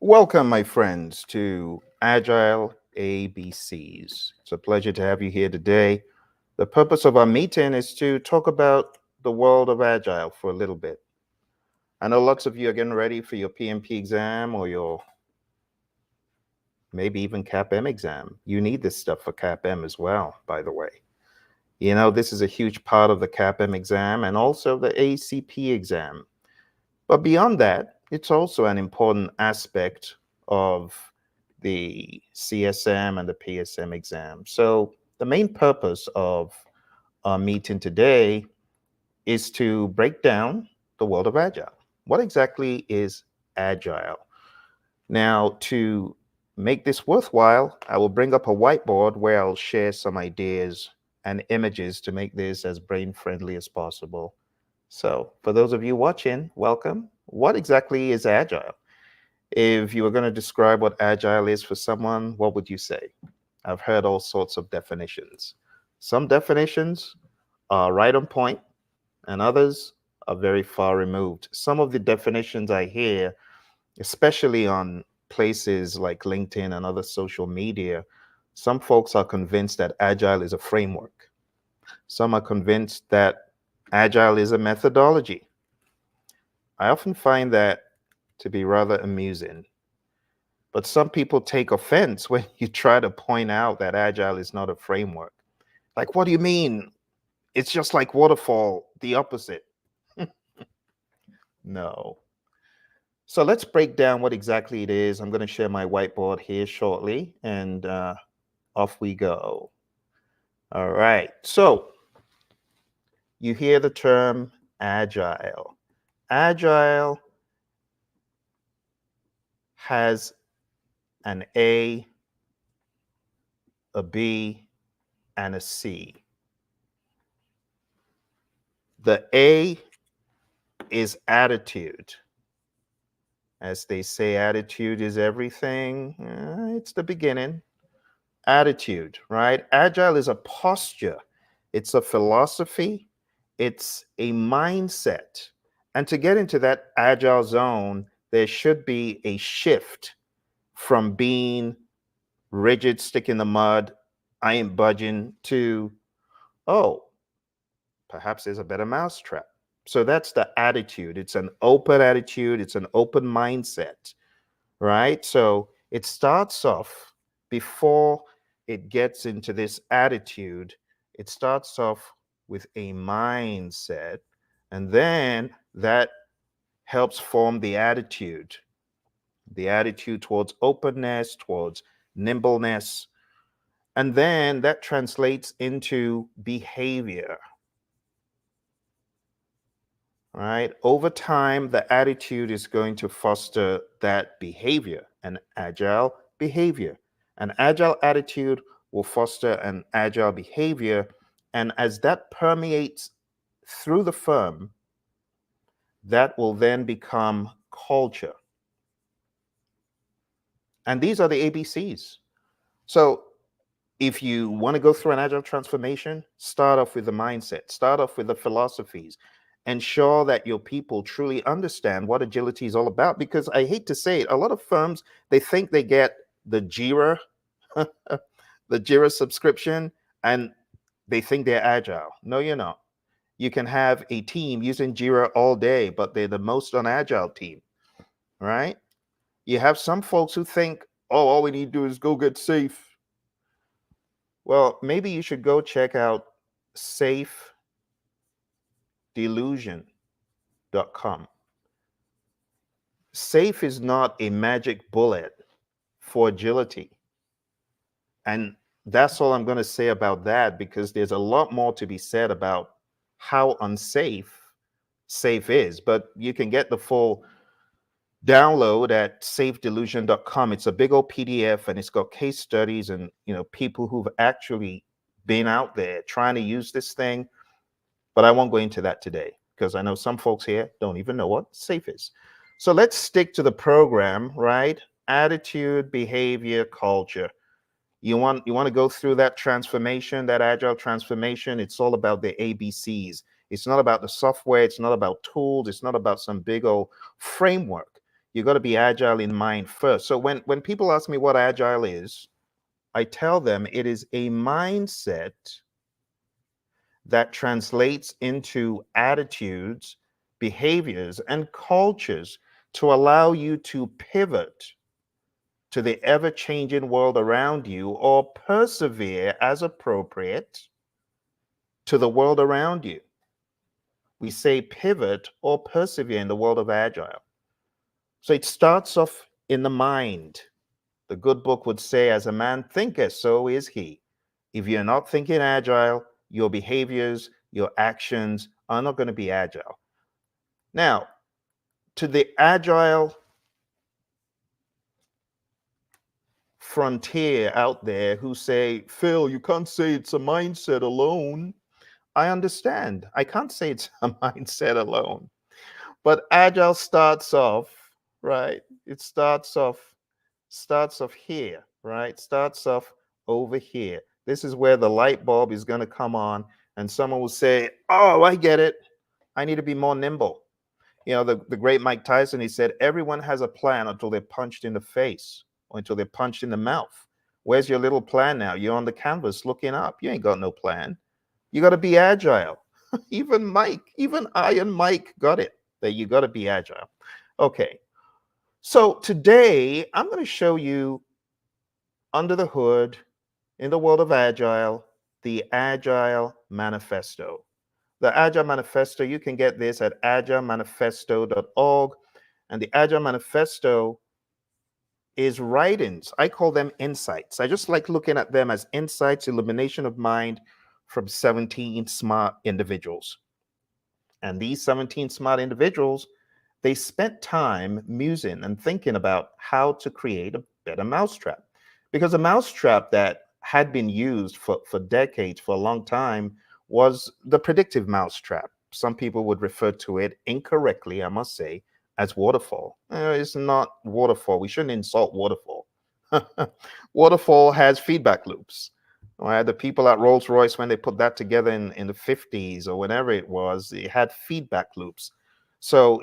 Welcome, my friends, to Agile ABCs. It's a pleasure to have you here today. The purpose of our meeting is to talk about the world of Agile for a little bit. I know lots of you are getting ready for your PMP exam or your maybe even CAPM exam. You need this stuff for CAPM as well, by the way. You know, this is a huge part of the CAPM exam and also the ACP exam. But beyond that, it's also an important aspect of the CSM and the PSM exam. So the main purpose of our meeting today is to break down the world of Agile. What exactly is Agile? Now, to make this worthwhile, I will bring up a whiteboard where I'll share some ideas and images to make this as brain friendly as possible. So, for those of you watching, welcome. What exactly is Agile? If you were going to describe what Agile is for someone, what would you say? I've heard all sorts of definitions. Some definitions are right on point, and others are very far removed. Some of the definitions I hear, especially on places like LinkedIn and other social media, some folks are convinced that Agile is a framework. Some are convinced that Agile is a methodology. I often find that to be rather amusing. But some people take offense when you try to point out that Agile is not a framework. Like, what do you mean? It's just like waterfall, the opposite. No. So let's break down what exactly it is. I'm going to share my whiteboard here shortly, and off we go. All right. So you hear the term Agile. Agile has an a B, and a C. The A is attitude. As they say, attitude is everything. It's the beginning. Attitude, right? Agile is a posture, it's a philosophy, it's a mindset. And to get into that agile zone, there should be a shift from being rigid, stick in the mud, I ain't budging, to, oh, perhaps there's a better mousetrap. So that's the attitude. It's an open attitude, it's an open mindset, right? So it starts off before it gets into this attitude, it starts off with a mindset, and then that helps form the attitude towards openness, towards nimbleness, and then that translates into behavior. Right? Over time, the attitude is going to foster that behavior, an agile behavior. An agile attitude will foster an agile behavior. And as that permeates through the firm, that will then become culture. And these are the ABCs. So if you want to go through an agile transformation, start off with the mindset, start off with the philosophies, ensure that your people truly understand what agility is all about. Because I hate to say it, a lot of firms, they think they get the Jira, the Jira subscription, and they think they're agile. No, you're not. You can have a team using Jira all day, but they're the most unagile team, right? You have some folks who think, oh, all we need to do is go get safe. Well, maybe you should go check out safedelusion.com. Safe is not a magic bullet for agility. And that's all I'm going to say about that, because there's a lot more to be said about how unsafe safe is. But you can get the full download at safedelusion.com. It's a big old PDF, and it's got case studies and people who've actually been out there trying to use this thing. But I won't go into that today, because I know some folks here don't even know what safe is. So let's stick to the program, right? Attitude, behavior, culture. You want to go through that transformation, that agile transformation. It's all about the ABCs. It's not about the software. It's not about tools. It's not about some big old framework. You got to be agile in mind first. So when people ask me what agile is, I tell them it is a mindset that translates into attitudes, behaviors, and cultures to allow you to pivot to the ever changing world around you or persevere as appropriate to the world around you. We say pivot or persevere in the world of agile. So it starts off in the mind. The good book would say, as a man thinketh, so is he. If you're not thinking agile, your behaviors, your actions are not going to be agile. Now, to the agile frontier out there who say, Phil, you can't say it's a mindset alone. I understand. I can't say it's a mindset alone. But agile starts off, right? It starts off here, right? Starts off over here. This is where the light bulb is going to come on, and someone will say, oh, I get it. I need to be more nimble. The great Mike Tyson, he said, everyone has a plan until they're punched in the face or until they're punched in the mouth. Where's your little plan now? You're on the canvas looking up. You ain't got no plan. You got to be agile. Even Iron Mike got it, that you got to be agile. Okay. So today I'm going to show you under the hood in the world of Agile, the Agile Manifesto. The Agile Manifesto, you can get this at agilemanifesto.org. And the Agile Manifesto is writings. I call them insights. I just like looking at them as insights, illumination of mind from 17 smart individuals. And these 17 smart individuals, they spent time musing and thinking about how to create a better mousetrap. Because a mousetrap that had been used for decades, for a long time, was the predictive mousetrap. Some people would refer to it incorrectly, I must say, as waterfall. It's not waterfall. We shouldn't insult waterfall. Waterfall has feedback loops. Right? The people at Rolls-Royce, when they put that together in the 50s or whenever it was, it had feedback loops. So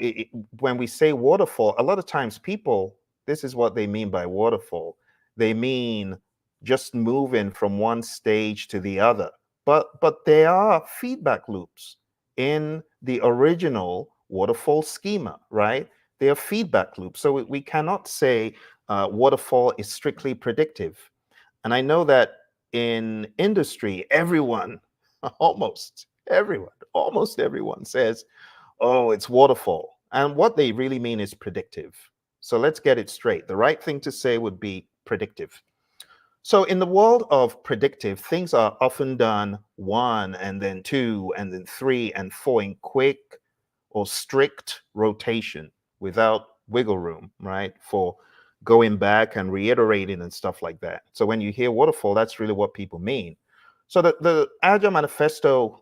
when we say waterfall, a lot of times people, this is what they mean by waterfall. They mean just moving from one stage to the other. But there are feedback loops in the original waterfall schema, right? They are feedback loops. So we cannot say waterfall is strictly predictive. And I know that in industry, everyone, almost everyone says, oh, it's waterfall. And what they really mean is predictive. So let's get it straight. The right thing to say would be predictive. So in the world of predictive, things are often done 1 and then 2 and then 3 and 4 in quick or strict rotation without wiggle room, right? For going back and reiterating and stuff like that. So when you hear waterfall, that's really what people mean. So the Agile Manifesto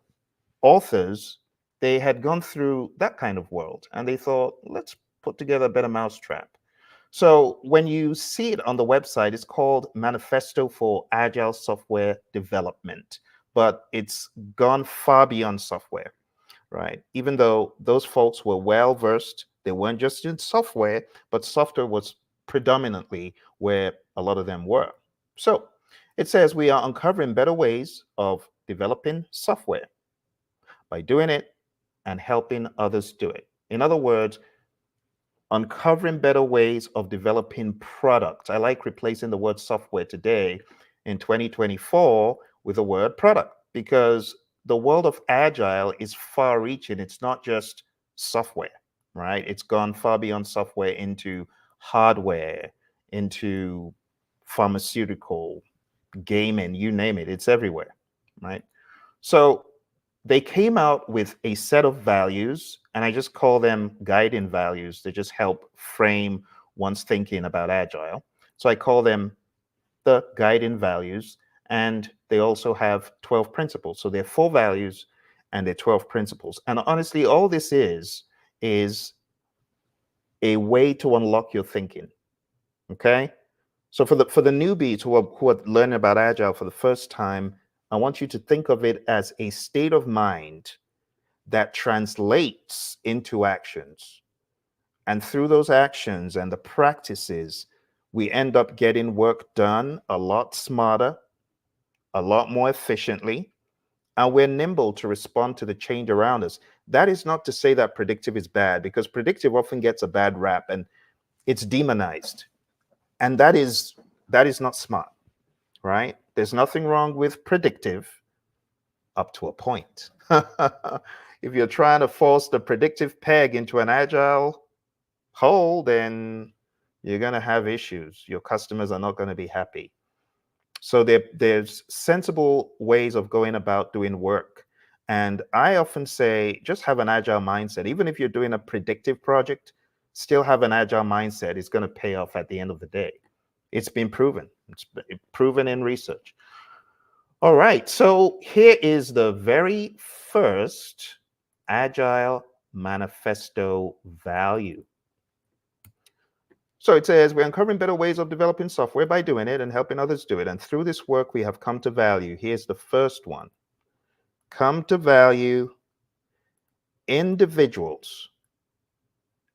authors, they had gone through that kind of world and they thought, let's put together a better mousetrap. So when you see it on the website, it's called Manifesto for Agile Software Development, but it's gone far beyond software, right? Even though those folks were well versed, they weren't just in software, but software was predominantly where a lot of them were. So it says we are uncovering better ways of developing software by doing it and helping others do it. In other words, uncovering better ways of developing products. I like replacing the word software today in 2024 with the word product because the world of agile is far reaching. It's not just software, right? It's gone far beyond software into hardware, into pharmaceutical, gaming, you name it, it's everywhere, right? So they came out with a set of values, and I just call them guiding values to just help frame one's thinking about agile. So I call them the guiding values, and they also have 12 principles. So they're 4 values and they're 12 principles. And honestly, all this is a way to unlock your thinking. Okay. So for the newbies who are learning about agile for the first time, I want you to think of it as a state of mind that translates into actions. And through those actions and the practices, we end up getting work done a lot smarter, a lot more efficiently, and we're nimble to respond to the change around us. That is not to say that predictive is bad, because predictive often gets a bad rap and it's demonized. And that is not smart, right? There's nothing wrong with predictive up to a point. If you're trying to force the predictive peg into an agile hole, then you're going to have issues. Your customers are not going to be happy. So there's sensible ways of going about doing work. And I often say, just have an agile mindset. Even if you're doing a predictive project, still have an agile mindset. It's going to pay off at the end of the day. It's been proven. It's been proven in research. All right. So here is the very first Agile Manifesto value. So it says, we're uncovering better ways of developing software by doing it and helping others do it. And through this work, we have come to value. Here's the first one. Come to value individuals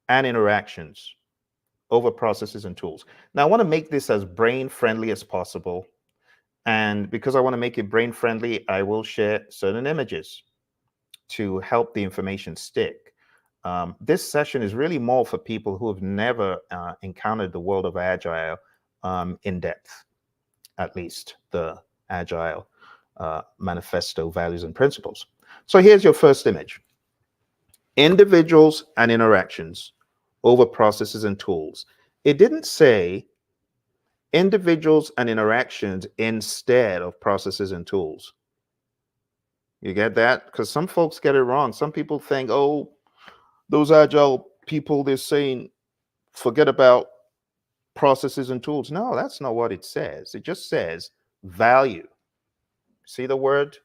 and interactions over processes and tools. Now, I want to make this as brain-friendly as possible. And because I want to make it brain-friendly, I will share certain images to help the information stick. This session is really more for people who have never encountered the world of Agile in depth, at least the Agile Manifesto values and principles. So here's your first image. Individuals and interactions over processes and tools. It didn't say individuals and interactions instead of processes and tools. You get that? Because some folks get it wrong. Some people think, oh, those agile people, they're saying, forget about processes and tools. No, that's not what it says. It just says value. See the word?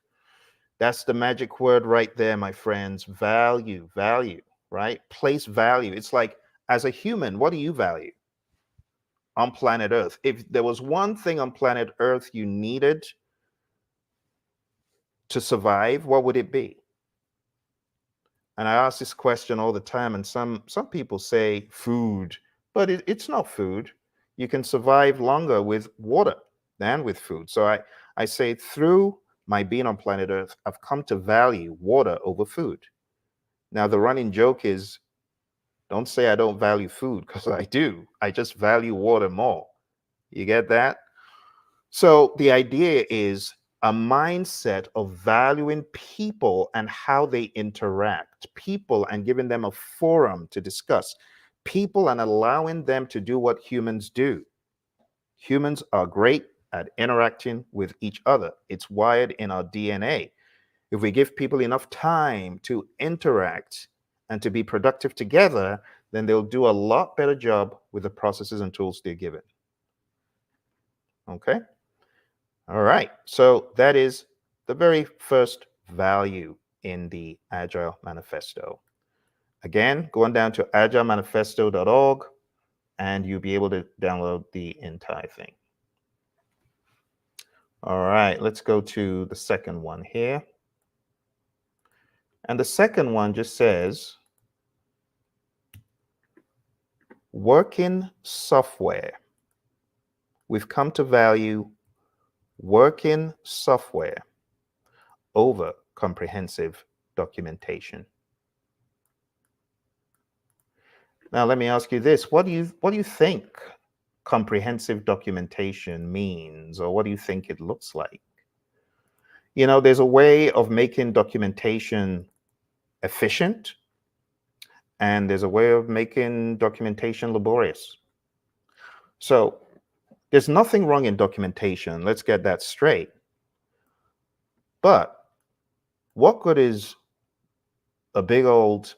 That's the magic word right there, my friends. Value, value, right? Place value. It's like, as a human, what do you value on planet Earth? If there was one thing on planet Earth you needed to survive, what would it be? And I ask this question all the time, and some people say food, but it's not food. You can survive longer with water than with food. So I say, through my being on planet Earth, I've come to value water over food. Now, the running joke is, don't say I don't value food, because I do. I just value water more. You get that? So the idea is a mindset of valuing people and how they interact, people and giving them a forum to discuss, people and allowing them to do what humans do. Humans are great at interacting with each other. It's wired in our DNA. If we give people enough time to interact and to be productive together, then they'll do a lot better job with the processes and tools they're given. Okay? All right, so that is the very first value in the Agile Manifesto. Again, going down to agilemanifesto.org, and you'll be able to download the entire thing. All right, let's go to the second one here. And the second one just says, working software. We've come to value working software over comprehensive documentation. Now, let me ask you this. What do you think comprehensive documentation means, or what do you think it looks like? You know, there's a way of making documentation efficient, and there's a way of making documentation laborious. So there's nothing wrong in documentation. Let's get that straight. But what good is a big old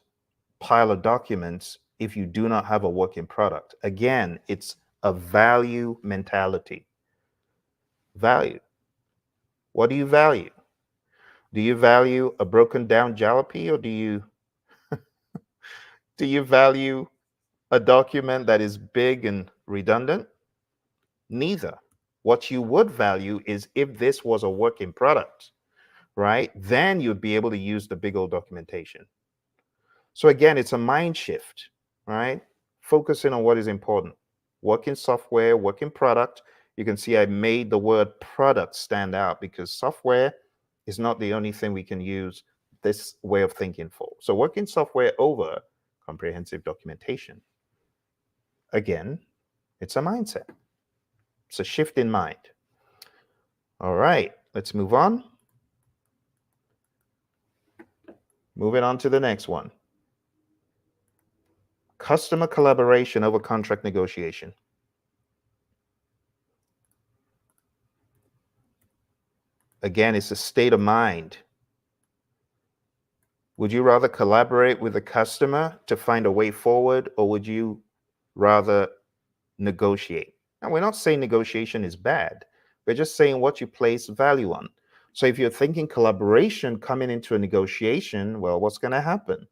pile of documents if you do not have a working product? Again, it's a value mentality. Value. What do you value? Do you value a broken down jalopy, or do you value a document that is big and redundant? Neither. What you would value is if this was a working product, right? Then you'd be able to use the big old documentation. So again, it's a mind shift, right? focusing on what is important. Working software, working product. You can see I made the word product stand out because software is not the only thing we can use this way of thinking for. So working software over comprehensive documentation. Again, it's a mindset. It's a shift in mind. All right, let's move on. Moving on to the next one. Customer collaboration over contract negotiation. Again, it's a state of mind. Would you rather collaborate with the customer to find a way forward, or would you rather negotiate? And we're not saying negotiation is bad. We're just saying what you place value on. So if you're thinking collaboration coming into a negotiation, well, what's going to happen?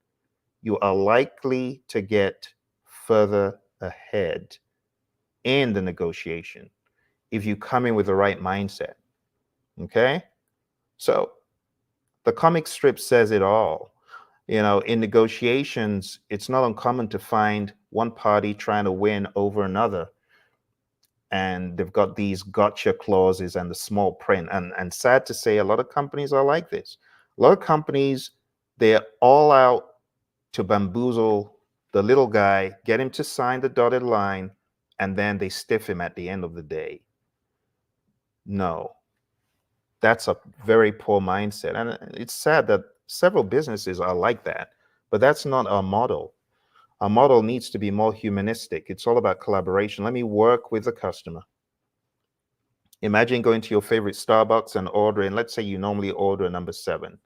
You are likely to get further ahead in the negotiation if you come in with the right mindset. Okay? So the comic strip says it all. In negotiations, it's not uncommon to find one party trying to win over another. And they've got these gotcha clauses and the small print. And sad to say, a lot of companies are like this. A lot of companies, they're all out to bamboozle the little guy, get him to sign the dotted line, and then they stiff him at the end of the day. No, that's a very poor mindset. And it's sad that several businesses are like that, but that's not our model. Our model needs to be more humanistic. It's all about collaboration. Let me work with the customer. Imagine going to your favorite Starbucks and ordering, let's say you normally order a number 7.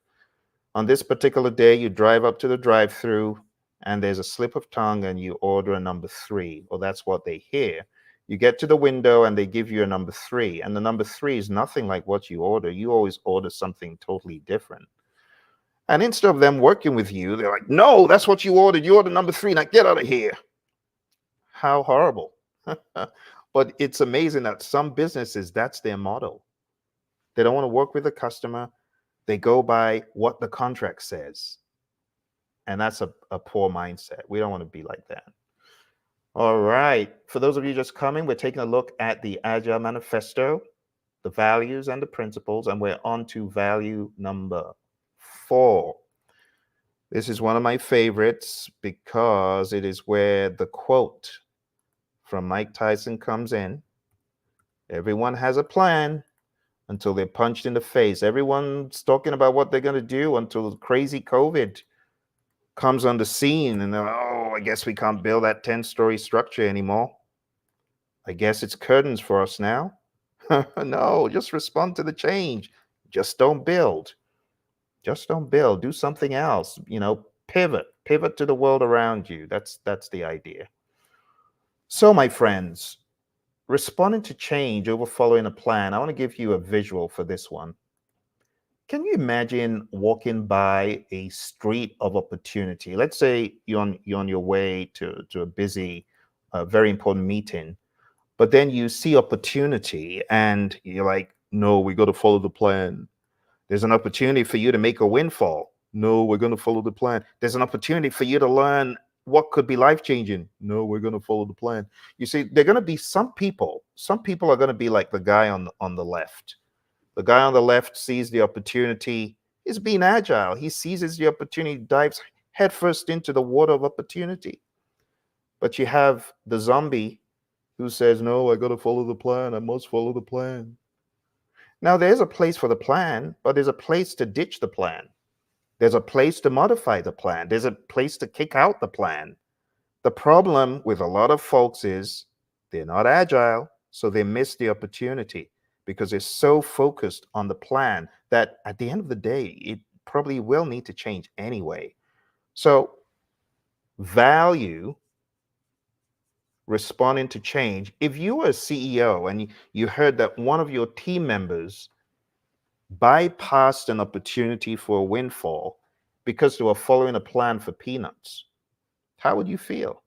On this particular day, you drive up to the drive-through and there's a slip of tongue and you order a number 3, or that's what they hear. You get to the window and they give you a number 3, and the number 3 is nothing like what you order. You always order something totally different. And instead of them working with you, they're like, no, that's what you ordered. You ordered number 3. Now get out of here. How horrible. But it's amazing that some businesses, that's their model. They don't want to work with the customer. They go by what the contract says. And that's a poor mindset. We don't want to be like that. All right. For those of you just coming, we're taking a look at the Agile Manifesto, the values and the principles, and we're on to value number 4. This is one of my favorites because it is where the quote from Mike Tyson comes in. Everyone has a plan until they're punched in the face. Everyone's talking about what they're going to do until crazy COVID comes on the scene and they're like, oh, I guess we can't build that 10-story structure anymore. I guess it's curtains for us now. No, just respond to the change. Just don't build. Just don't build. Do something else. Pivot to the world around you. That's the idea. So, my friends, responding to change over following a plan. I want to give you a visual for this one. Can you imagine walking by a street of opportunity? Let's say you're on your way to a busy, very important meeting, but then you see opportunity and you're like, no, we got to follow the plan. There's an opportunity for you to make a windfall. No, we're going to follow the plan. There's an opportunity for you to learn what could be life-changing. No, we're going to follow the plan. You see, there are going to be some people are going to be like the guy on the left. The guy on the left sees the opportunity. He's being agile. He seizes the opportunity, dives headfirst into the water of opportunity. But you have the zombie who says, no, I got to follow the plan. I must follow the plan. Now, there's a place for the plan, but there's a place to ditch the plan. There's a place to modify the plan. There's a place to kick out the plan. The problem with a lot of folks is they're not agile, so they miss the opportunity because they're so focused on the plan that at the end of the day, it probably will need to change anyway. So value responding to change. If you were a CEO and you heard that one of your team members bypassed an opportunity for a windfall because they were following a plan for peanuts, how would you feel?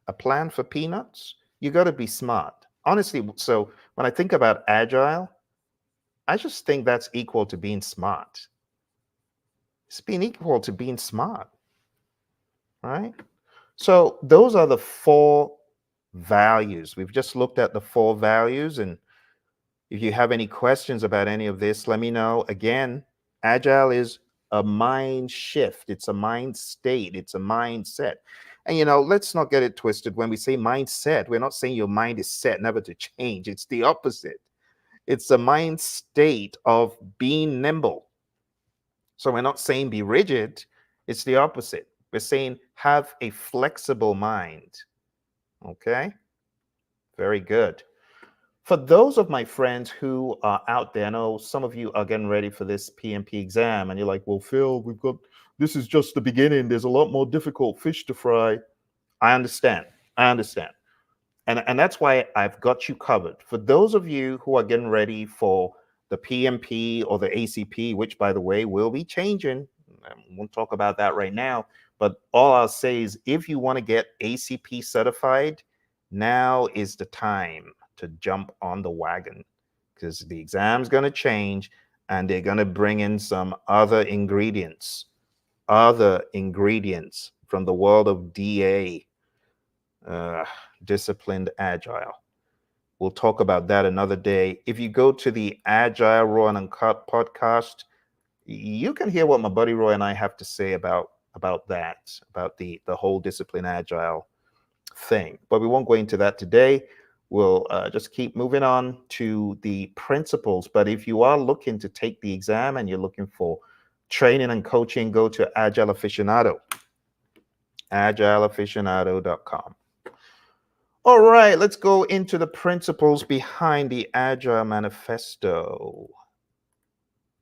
A plan for peanuts? You got to be smart. Honestly, so when I think about agile, I just think that's equal to being smart. It's being equal to being smart, right? So those are the four values. We've just looked at the four values. And if you have any questions about any of this, let me know. Again, Agile is a mind shift, it's a mind state, it's a mindset. And let's not get it twisted. When we say mindset, we're not saying your mind is set never to change. It's the opposite. It's a mind state of being nimble. So we're not saying be rigid, it's the opposite. We're saying have a flexible mind. Okay, very good. For those of my friends who are out there, I know some of you are getting ready for this PMP exam, and you're like, well, Phil, this is just the beginning. There's a lot more difficult fish to fry. I understand. I understand. And that's why I've got you covered. For those of you who are getting ready for the PMP or the ACP, which, by the way, will be changing, I won't talk about that right now, but all I'll say is if you want to get ACP certified, now is the time to jump on the wagon, because the exam's going to change and they're going to bring in some other ingredients from the world of DA, disciplined agile. We'll talk about that another day. If you go to the Agile Raw and Uncut podcast, you can hear what my buddy Roy and I have to say about that, about the whole discipline agile thing. But we won't go into that today. We'll just keep moving on to the principles. But if you are looking to take the exam and you're looking for training and coaching, go to Agile Aficionado, agileaficionado.com. All right, let's go into the principles behind the Agile Manifesto.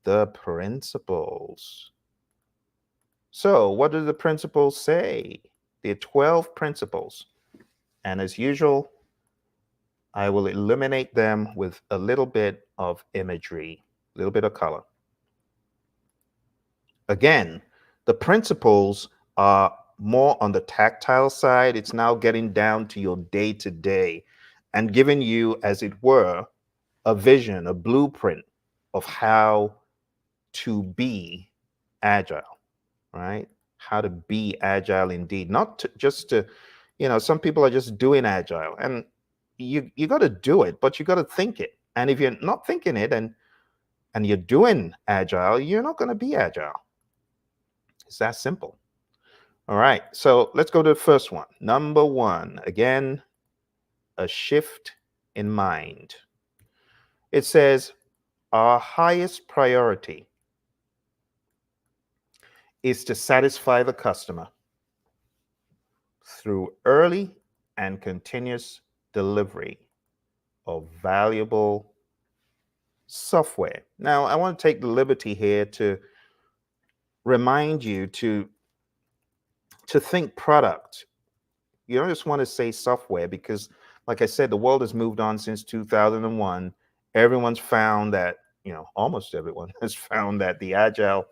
The principles. So, what do the principles say? There are 12 principles. And as usual, I will illuminate them with a little bit of imagery, a little bit of color. Again, the principles are more on the tactile side. It's now getting down to your day-to-day and giving you, as it were, a vision, a blueprint of how to be agile, right? How to be agile indeed, not just to, some people are just doing agile, and you got to do it, but you got to think it. And if you're not thinking it and you're doing agile, you're not going to be agile. It's that simple. All right, so let's go to the first one. Number one, again, a shift in mind. It says our highest priority is to satisfy the customer through early and continuous delivery of valuable software. Now, I want to take the liberty here to remind you to think product. You don't just want to say software, because, like I said, the world has moved on since 2001. Everyone's found that, almost everyone has found that the Agile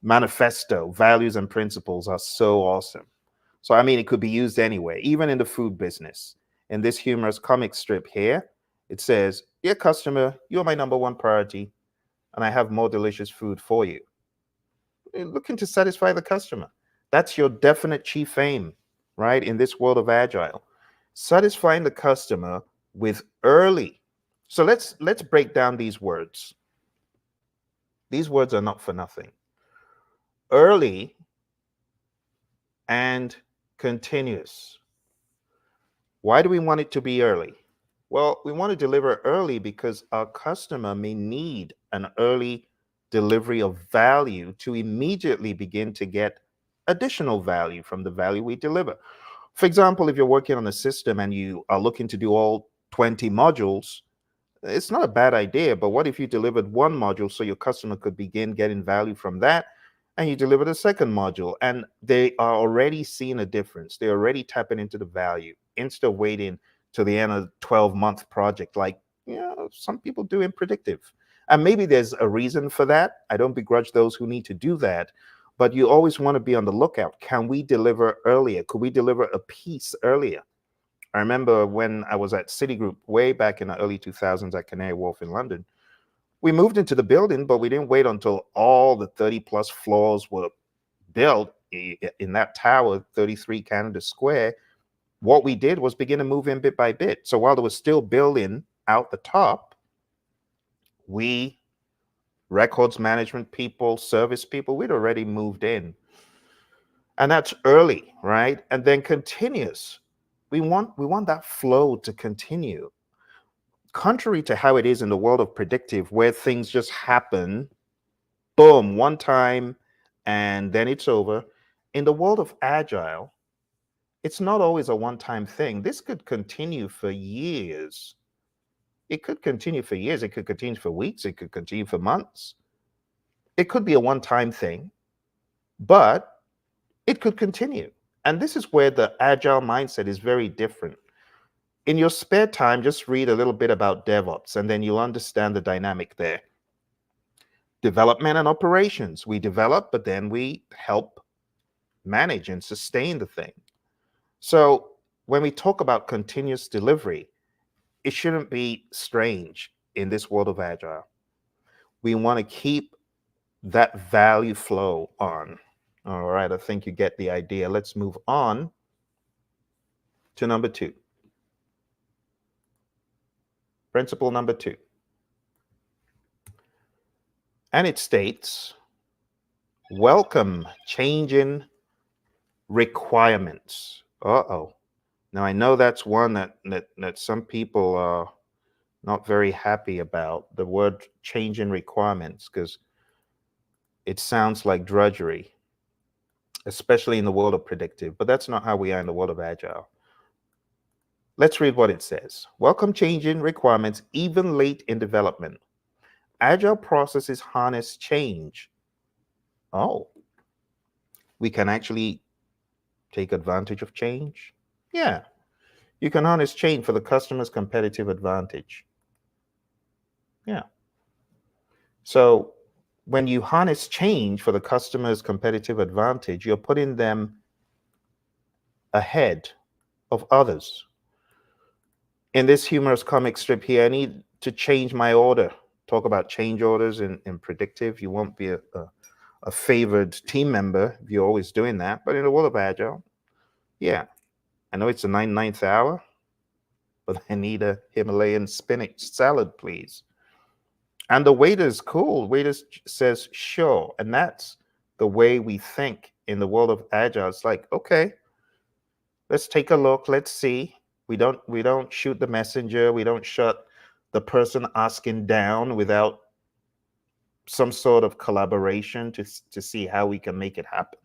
Manifesto values and principles are so awesome. So, I mean, it could be used anywhere, even in the food business. In this humorous comic strip here, it says, "Dear customer, you're my number one priority, and I have more delicious food for you." You're looking to satisfy the customer. That's your definite chief aim, right? In this world of agile, satisfying the customer with early. So let's break down these words. These words are not for nothing. Early and continuous. Why do we want it to be early? Well, we want to deliver early because our customer may need an early delivery of value to immediately begin to get additional value from the value we deliver. For example, if you're working on a system and you are looking to do all 20 modules, it's not a bad idea, but what if you delivered one module so your customer could begin getting value from that, and you delivered a second module and they are already seeing a difference? They're already tapping into the value instead of waiting to the end of the 12-month project, like some people do in predictive. And maybe there's a reason for that. I don't begrudge those who need to do that, but you always want to be on the lookout. Can we deliver earlier? Could we deliver a piece earlier? I remember when I was at Citigroup way back in the early 2000s at Canary Wharf in London, we moved into the building, but we didn't wait until all the 30 plus floors were built. in that tower, 33 Canada Square, what we did was begin to move in bit by bit. So while there was still building out the top, we, records management people, service people, we'd already moved in. And that's early, right? And then continuous. We want that flow to continue. Contrary to how it is in the world of predictive, where things just happen, boom, one time, and then it's over. In the world of agile, it's not always a one-time thing. This could continue for years. It could continue for years. It could continue for weeks. It could continue for months. It could be a one-time thing, but it could continue. And this is where the agile mindset is very different. In your spare time, just read a little bit about DevOps, and then you'll understand the dynamic there. Development and operations. We develop, but then we help manage and sustain the thing. So when we talk about continuous delivery, it shouldn't be strange in this world of agile. We want to keep that value flow on. All right, I think you get the idea. Let's move on to number 2. Principle number 2. And it states, welcome changing requirements. Uh-oh. Now, I know that's one that some people are not very happy about, the word change in requirements, because it sounds like drudgery, especially in the world of predictive, but that's not how we are in the world of agile. Let's read what it says. Welcome change in requirements, even late in development. Agile processes harness change. Oh, we can actually take advantage of change? Yeah, you can harness change for the customer's competitive advantage. Yeah. So when you harness change for the customer's competitive advantage, you're putting them ahead of others. In this humorous comic strip here, I need to change my order. Talk about change orders in predictive. You won't be a favored team member if you're always doing that. But in the world of agile, yeah, I know it's the 99th hour, but I need a Himalayan spinach salad, please. And the waiter's cool. Waiter says, sure. And that's the way we think in the world of agile. It's like, okay, let's take a look. Let's see. We don't shoot the messenger. We don't shut the person asking down without some sort of collaboration to see how we can make it happen.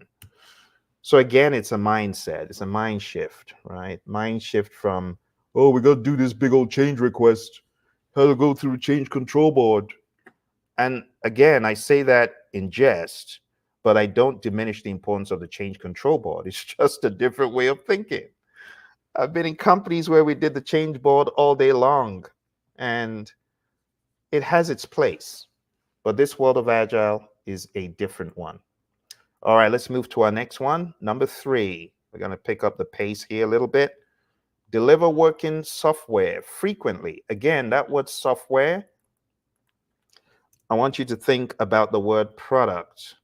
So again, it's a mindset. It's a mind shift, right? Mind shift from, oh, we got to do this big old change request. How to go through change control board. And again, I say that in jest, but I don't diminish the importance of the change control board. It's just a different way of thinking. I've been in companies where we did the change board all day long, and it has its place. But this world of agile is a different one. All right, let's move to our next one. Number 3. We're going to pick up the pace here a little bit. Deliver working software frequently. Again, that word software, I want you to think about the word product.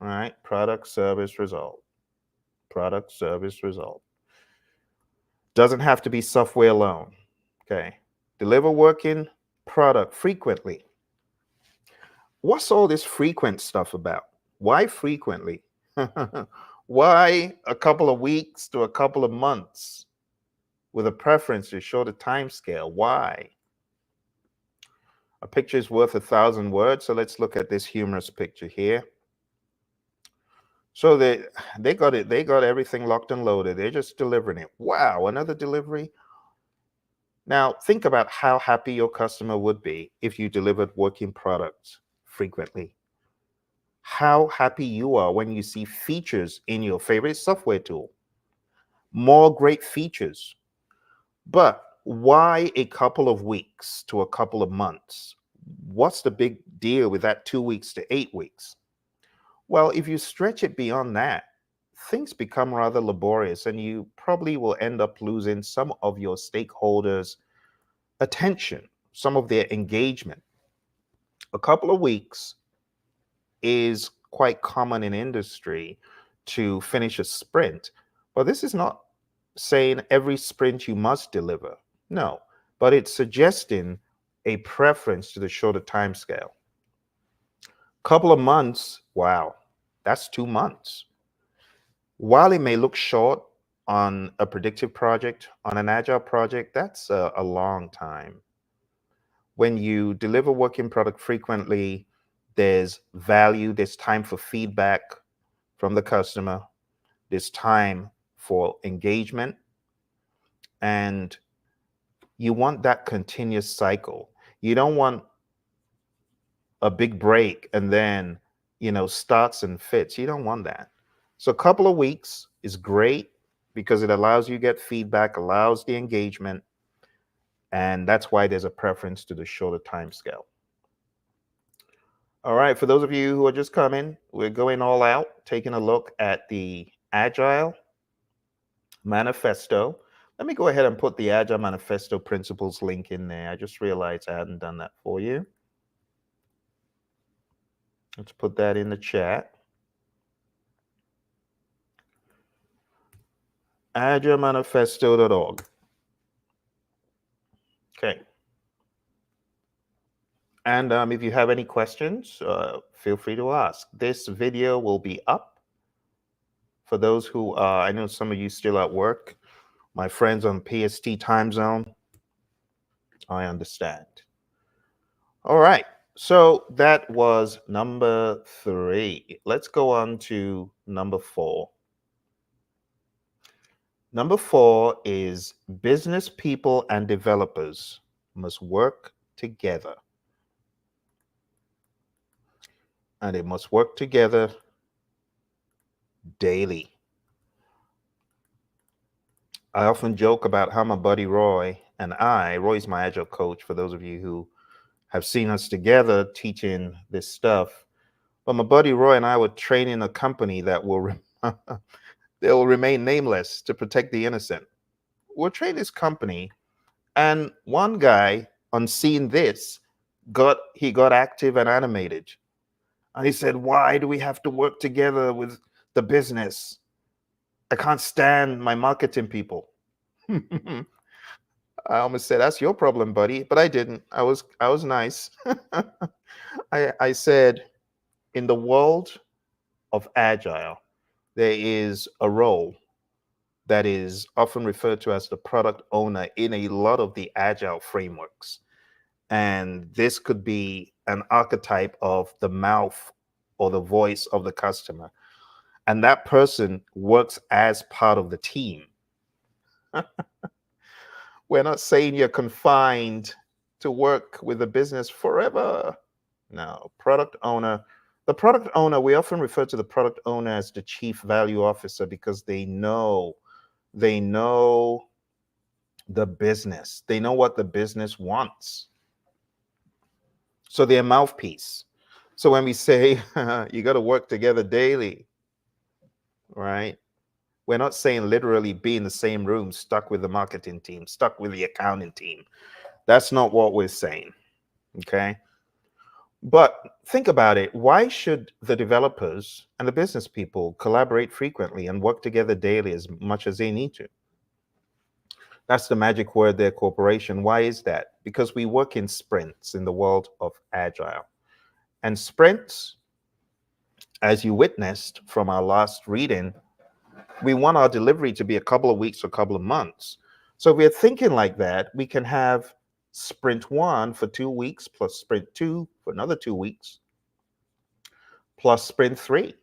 All right, product, service, result. Product, service, result. Doesn't have to be software alone. Okay. Deliver working product frequently. What's all this frequent stuff about? Why frequently? Why a couple of weeks to a couple of months with a preference to shorter time scale? Why? A picture is worth 1,000 words. So let's look at this humorous picture here. So they got it. They got everything locked and loaded. They're just delivering it. Wow, another delivery. Now think about how happy your customer would be if you delivered working products frequently. How happy you are when you see features in your favorite software tool. More great features. But why a couple of weeks to a couple of months? What's the big deal with that 2 weeks to 8 weeks? Well, if you stretch it beyond that, things become rather laborious, and you probably will end up losing some of your stakeholders' attention, some of their engagement. A couple of weeks is quite common in industry to finish a sprint. But this is not saying every sprint you must deliver. No, but it's suggesting a preference to the shorter time scale. Couple of months, wow, that's 2 months. While it may look short on a predictive project, on an agile project, that's a long time. When you deliver working product frequently, there's value, there's time for feedback from the customer, there's time for engagement, and you want that continuous cycle. You don't want a big break and then, starts and fits. You don't want that. So a couple of weeks is great because it allows you to get feedback, allows the engagement, and that's why there's a preference to the shorter time scale. All right, for those of you who are just coming, we're going all out, taking a look at the Agile Manifesto. Let me go ahead and put the Agile Manifesto principles link in there. I just realized I hadn't done that for you. Let's put that in the chat. agilemanifesto.org. Okay. And if you have any questions, feel free to ask. This video will be up for those who, I know some of you still at work. My friends on PST time zone, I understand. All right. So that was number 3. Let's go on to number 4. Number 4 is business people and developers must work together. And they must work together daily. I often joke about how my buddy Roy's my agile coach, for those of you who have seen us together teaching this stuff. But my buddy Roy and I were training a company that will they'll remain nameless to protect the innocent. We'll train this company, and one guy, on seeing this, got active and animated. And he said, "Why do we have to work together with the business? I can't stand my marketing people." I almost said, "That's your problem, buddy," but I didn't. I was nice. I said, in the world of agile, there is a role that is often referred to as the product owner in a lot of the agile frameworks. And this could be an archetype of the mouth or the voice of the customer. And that person works as part of the team. We're not saying you're confined to work with the business forever. No, product owner. The product owner, we often refer to the product owner as the chief value officer because they know the business. They know what the business wants. So they're a mouthpiece. So when we say you got to work together daily, right? We're not saying literally be in the same room, stuck with the marketing team, stuck with the accounting team. That's not what we're saying. Okay. But think about it. Why should the developers and the business people collaborate frequently and work together daily as much as they need to? That's the magic word there, cooperation. Why is that? Because we work in sprints in the world of agile. And sprints, as you witnessed from our last reading, we want our delivery to be a couple of weeks or a couple of months. So if we're thinking like that, we can have sprint 1 for 2 weeks plus sprint 2 for another 2 weeks plus sprint 3.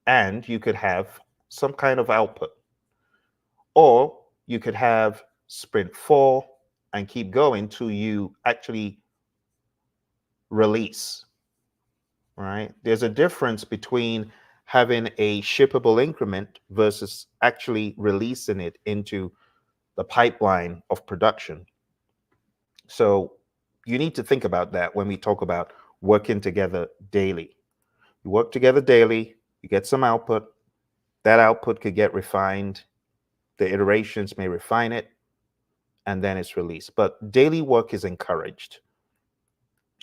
And you could have some kind of output. Or you could have sprint 4 and keep going till you actually release, right? There's a difference between having a shippable increment versus actually releasing it into the pipeline of production. So you need to think about that when we talk about working together daily. You work together daily, you get some output. That output could get refined. The iterations may refine it, and then it's released. But daily work is encouraged,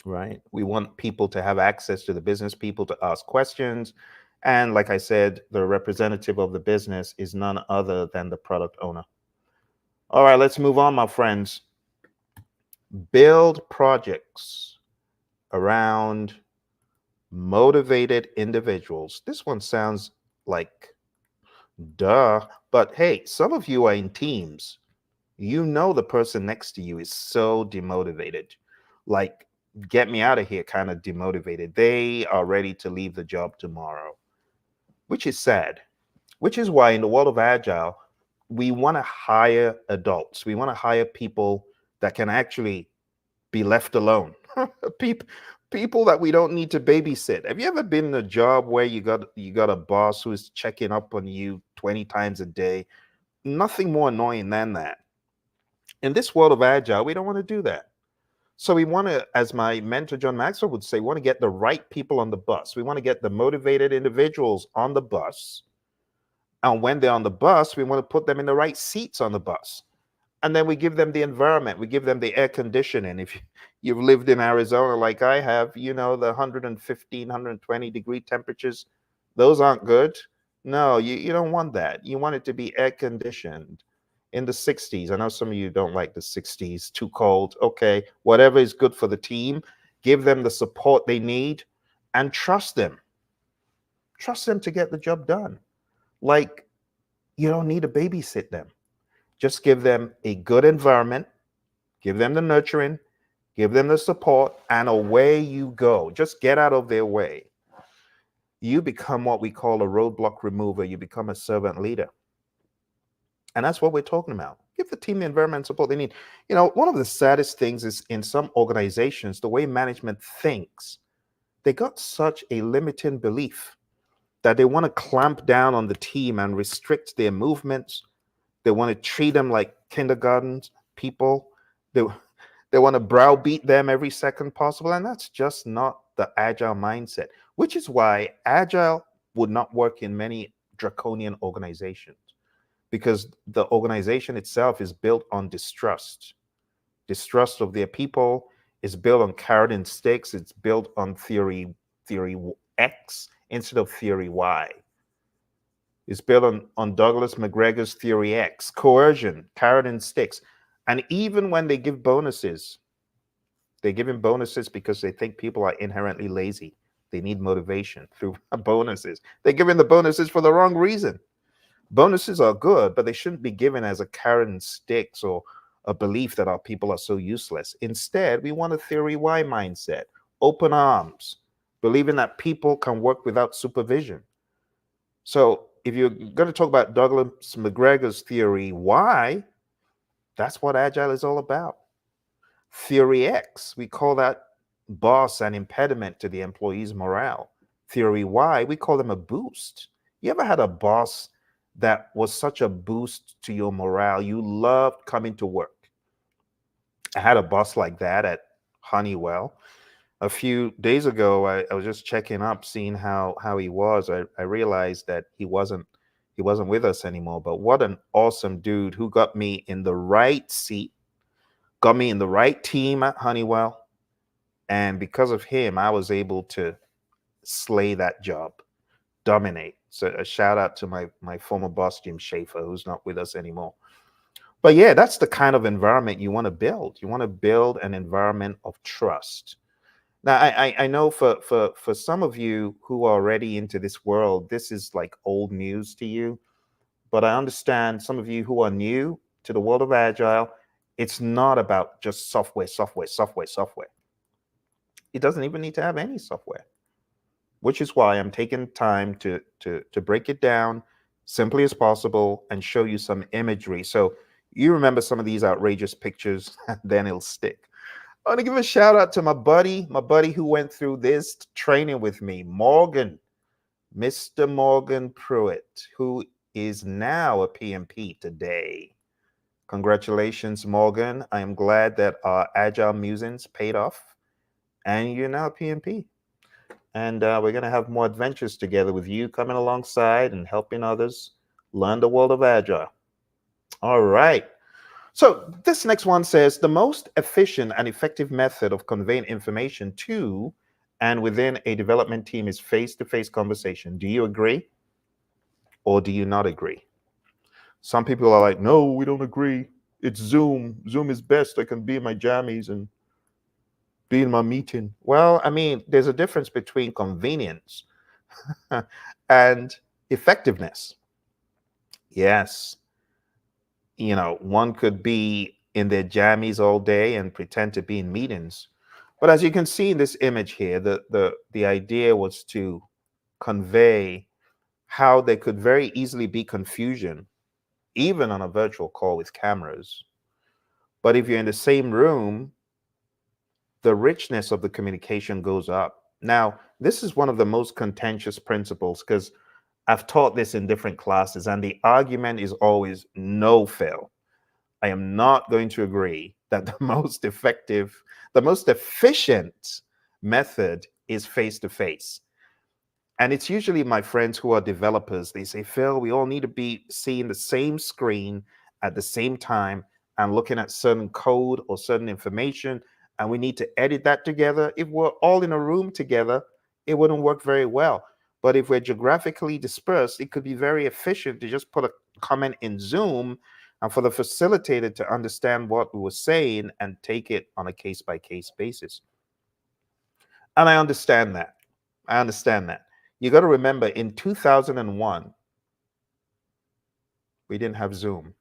right? We want people to have access to the business people to ask questions And like I said, the representative of the business is none other than the product owner. All right, let's move on, my friends. Build projects around motivated individuals. This one sounds like duh, but hey, some of you are in teams. You know the person next to you is so demotivated. Like, get me out of here, kind of demotivated. They are ready to leave the job tomorrow, which is sad. Which is why in the world of Agile, we want to hire adults. We want to hire people that can actually be left alone. people, people that we don't need to babysit. Have you ever been in a job where you got a boss who's checking up on you 20 times a day? Nothing more annoying than that. In this world of Agile, we don't want to do that. So we want to, as my mentor John Maxwell would say, we want to get the right people on the bus. We want to get the motivated individuals on the bus. And when they're on the bus, we want to put them in the right seats on the bus. And then we give them the environment. We give them the air conditioning. If you've lived in Arizona like I have, you know, the 115, 120-degree temperatures, those aren't good. No, you don't want that. You want it to be air conditioned in the 60s. I know some of you don't like the 60s, too cold. Okay, whatever is good for the team, give them the support they need and trust them. Trust them to get the job done. Like, you don't need to babysit them. Just give them a good environment, give them the nurturing, give them the support, and away you go. Just get out of their way. You become what we call a roadblock remover. You become a servant leader. And that's what we're talking about. Give the team the environment and support they need. You know, one of the saddest things is in some organizations, the way management thinks, they got such a limiting belief that they want to clamp down on the team and restrict their movements. They want to treat them like kindergarten people. They, they want to browbeat them every second possible. And that's just not the Agile mindset, which is why Agile would not work in many draconian organizations, because the organization itself is built on distrust. Distrust of their people is built on carrot and sticks. It's built on theory X instead of theory Y. It's built on Douglas McGregor's theory X, coercion, carrot and sticks. And even when they give bonuses, they give him bonuses because they think people are inherently lazy. They need motivation through bonuses. They're giving the bonuses for the wrong reason. Bonuses are good, but they shouldn't be given as a carrot and sticks or a belief that our people are so useless. Instead, we want a theory Y mindset, open arms, believing that people can work without supervision. So if you're going to talk about Douglas McGregor's theory Y, that's what Agile is all about. Theory X, we call that boss an impediment to the employee's morale. Theory Y, we call them a boost. You ever had a boss that was such a boost to your morale? You loved coming to work. I had a boss like that at Honeywell. A few days ago, I was just checking up, seeing how he was. I realized that he wasn't with us anymore. But what an awesome dude who got me in the right seat, got me in the right team at Honeywell. And because of him, I was able to slay that job, dominate. So a shout out to my former boss, Jim Schaefer, who's not with us anymore. But yeah, that's the kind of environment you want to build. You want to build an environment of trust. Now, I know for some of you who are already into this world, this is like old news to you. But I understand some of you who are new to the world of Agile, it's not about just software, software, software, software. It doesn't even need to have any software, which is why I'm taking time to break it down simply as possible and show you some imagery. So you remember some of these outrageous pictures, then it'll stick. I want to give a shout out to my buddy who went through this training with me, Morgan, Mr. Morgan Pruitt, who is now a PMP today. Congratulations, Morgan. I am glad that our Agile Musings paid off and you're now a PMP. And we're going to have more adventures together with you coming alongside and helping others learn the world of Agile. All right. So this next one says the most efficient and effective method of conveying information to and within a development team is face-to-face conversation. Do you agree or do you not agree? Some people are like, no, we don't agree. It's Zoom. Zoom is best. I can be in my jammies and be in my meeting. Well, I mean, there's a difference between convenience and effectiveness. Yes, one could be in their jammies all day and pretend to be in meetings. But as you can see in this image here, the idea was to convey how there could very easily be confusion, even on a virtual call with cameras. But if you're in the same room, the richness of the communication goes up. Now, this is one of the most contentious principles because I've taught this in different classes, and the argument is always no fail. I am not going to agree that the most effective, the most efficient method is face to face. And it's usually my friends who are developers. They say, Phil, we all need to be seeing the same screen at the same time and looking at certain code or certain information. And we need to edit that together. If we're all in a room together, it wouldn't work very well. But if we're geographically dispersed, it could be very efficient to just put a comment in Zoom and for the facilitator to understand what we were saying and take it on a case by case basis. And I understand that. I understand that. You got to remember in 2001, we didn't have Zoom.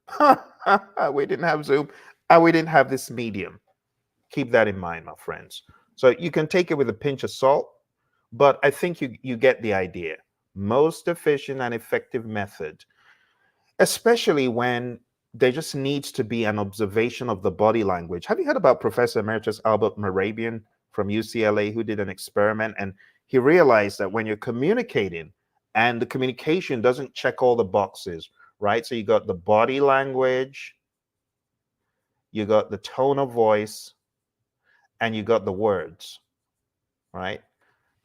We didn't have Zoom and we didn't have this medium. Keep that in mind, my friends. So you can take it with a pinch of salt, but I think you get the idea. Most efficient and effective method, especially when there just needs to be an observation of the body language. Have you heard about Professor Emeritus Albert Mehrabian from UCLA who did an experiment and he realized that when you're communicating and the communication doesn't check all the boxes, right? So you got the body language, you got the tone of voice, and you got the words, right?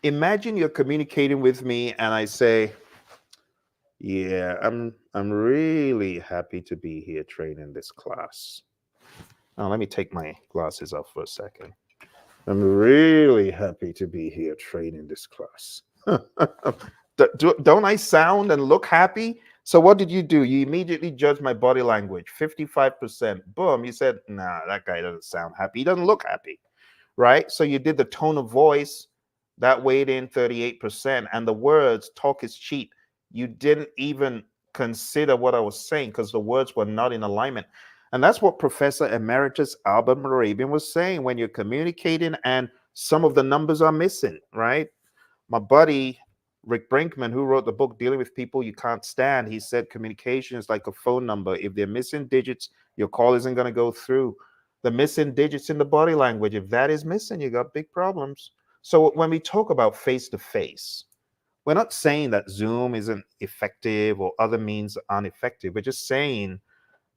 Imagine you're communicating with me and I say, yeah, I'm really happy to be here training this class. Now let me take my glasses off for a second. I'm really happy to be here training this class. Don't I sound and look happy? So what did you do? You immediately judged my body language, 55%. Boom, you said, nah, that guy doesn't sound happy. He doesn't look happy, right? So you did the tone of voice, that weighed in 38%. And the words, talk is cheap. You didn't even consider what I was saying because the words were not in alignment. And that's what Professor Emeritus Albert Mehrabian was saying when you're communicating and some of the numbers are missing, right? My buddy, Rick Brinkman, who wrote the book Dealing with People You Can't Stand, he said communication is like a phone number. If they're missing digits, your call isn't going to go through. The missing digits in the body language, if that is missing, you got big problems. So when we talk about face-to-face, we're not saying that Zoom isn't effective or other means aren't effective. We're just saying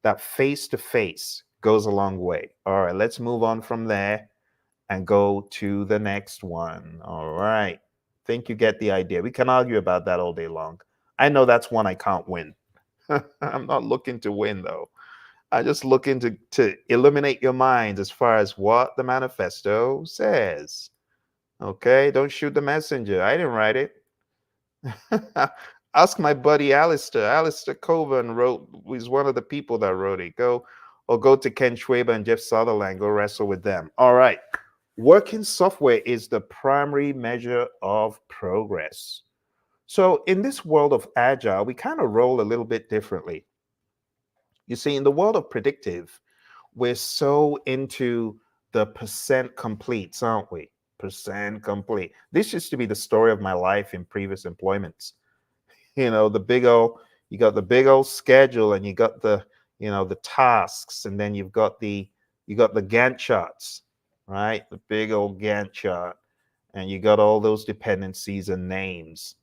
that face-to-face goes a long way. All right, let's move on from there and go to the next one. All right. Think you get the idea. We can argue about that all day long. I know that's one I can't win. I'm not looking to win, though. I just looking to illuminate your minds as far as what the manifesto says. Okay, don't shoot the messenger. I didn't write it. Ask my buddy Alistair. Alistair Coburn was one of the people that wrote it. Go to Ken Schwaber and Jeff Sutherland. Go wrestle with them. All right. Working software is the primary measure of progress. So in this world of Agile, we kind of roll a little bit differently. You see, in the world of predictive, we're so into the percent completes, aren't we? Percent complete. This used to be the story of my life in previous employments. The big old, you got the big old schedule and you got the tasks, and then you got the Gantt charts, right? The big old Gantt chart, and you got all those dependencies and names.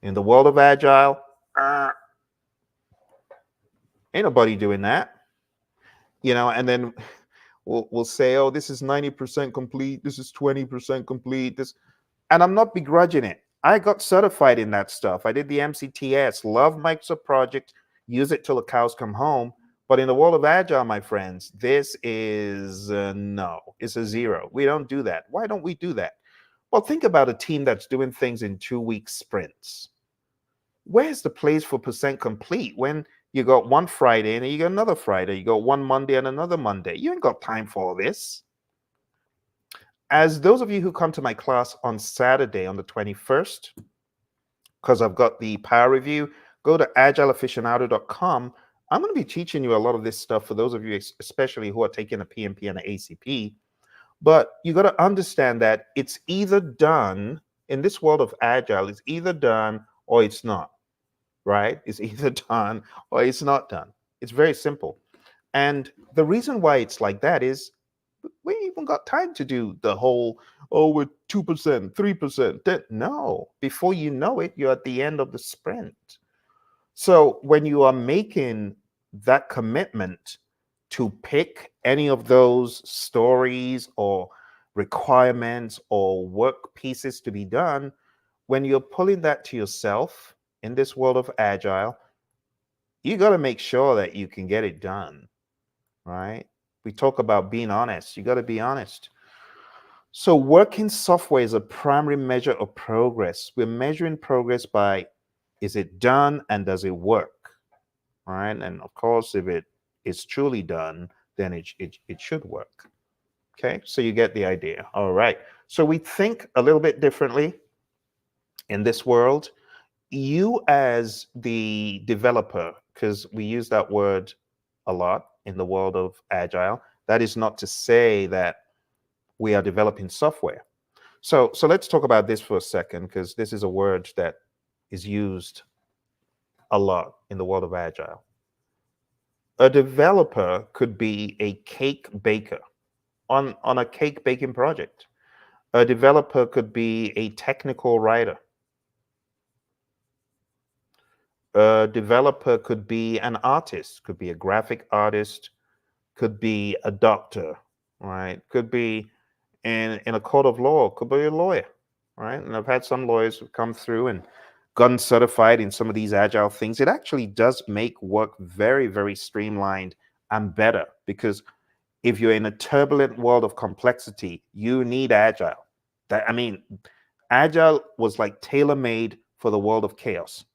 In the world of Agile, ain't nobody doing that. And then we'll say, oh, this is 90% complete, this is 20% complete, and I'm not begrudging it. I got certified in that stuff. I did the MCTS, love Microsoft Project, use it till the cows come home, But in the world of Agile, my friends, this is no, it's a zero. We don't do that. Why don't we do that? Well, think about a team that's doing things in 2 week sprints. Where's the place for percent complete when you got one Friday and then you got another Friday, you got one Monday and another Monday? You ain't got time for all this. As those of you who come to my class on Saturday on the 21st, because I've got the power review, go to agileaficionado.com. I'm going to be teaching you a lot of this stuff for those of you, especially who are taking a PMP and an ACP. But you got to understand that it's either done in this world of Agile, it's either done or it's not, right? It's either done or it's not done. It's very simple. And the reason why it's like that is we ain't even got time to do the whole, oh, we're 2%, 3%. No, before you know it, you're at the end of the sprint. So when you are making that commitment to pick any of those stories or requirements or work pieces to be done, when you're pulling that to yourself in this world of Agile, you got to make sure that you can get it done, right? We talk about being honest. You got to be honest. So working software is a primary measure of progress. We're measuring progress by, is it done and does it work, right? And of course, if it is truly done, then it should work. Okay, so you get the idea. All right. So we think a little bit differently in this world. You as the developer, because we use that word a lot in the world of Agile, that is not to say that we are developing software. So let's talk about this for a second, because this is a word that is used a lot in the world of Agile. A developer could be a cake baker on a cake baking project. A developer could be a technical writer. A developer could be an artist, could be a graphic artist, could be a doctor, right? Could be in a court of law, could be a lawyer, right? And I've had some lawyers who come through and gotten certified in some of these Agile things. It actually does make work very, very streamlined and better, because if you're in a turbulent world of complexity, you need Agile. Agile was like tailor-made for the world of chaos.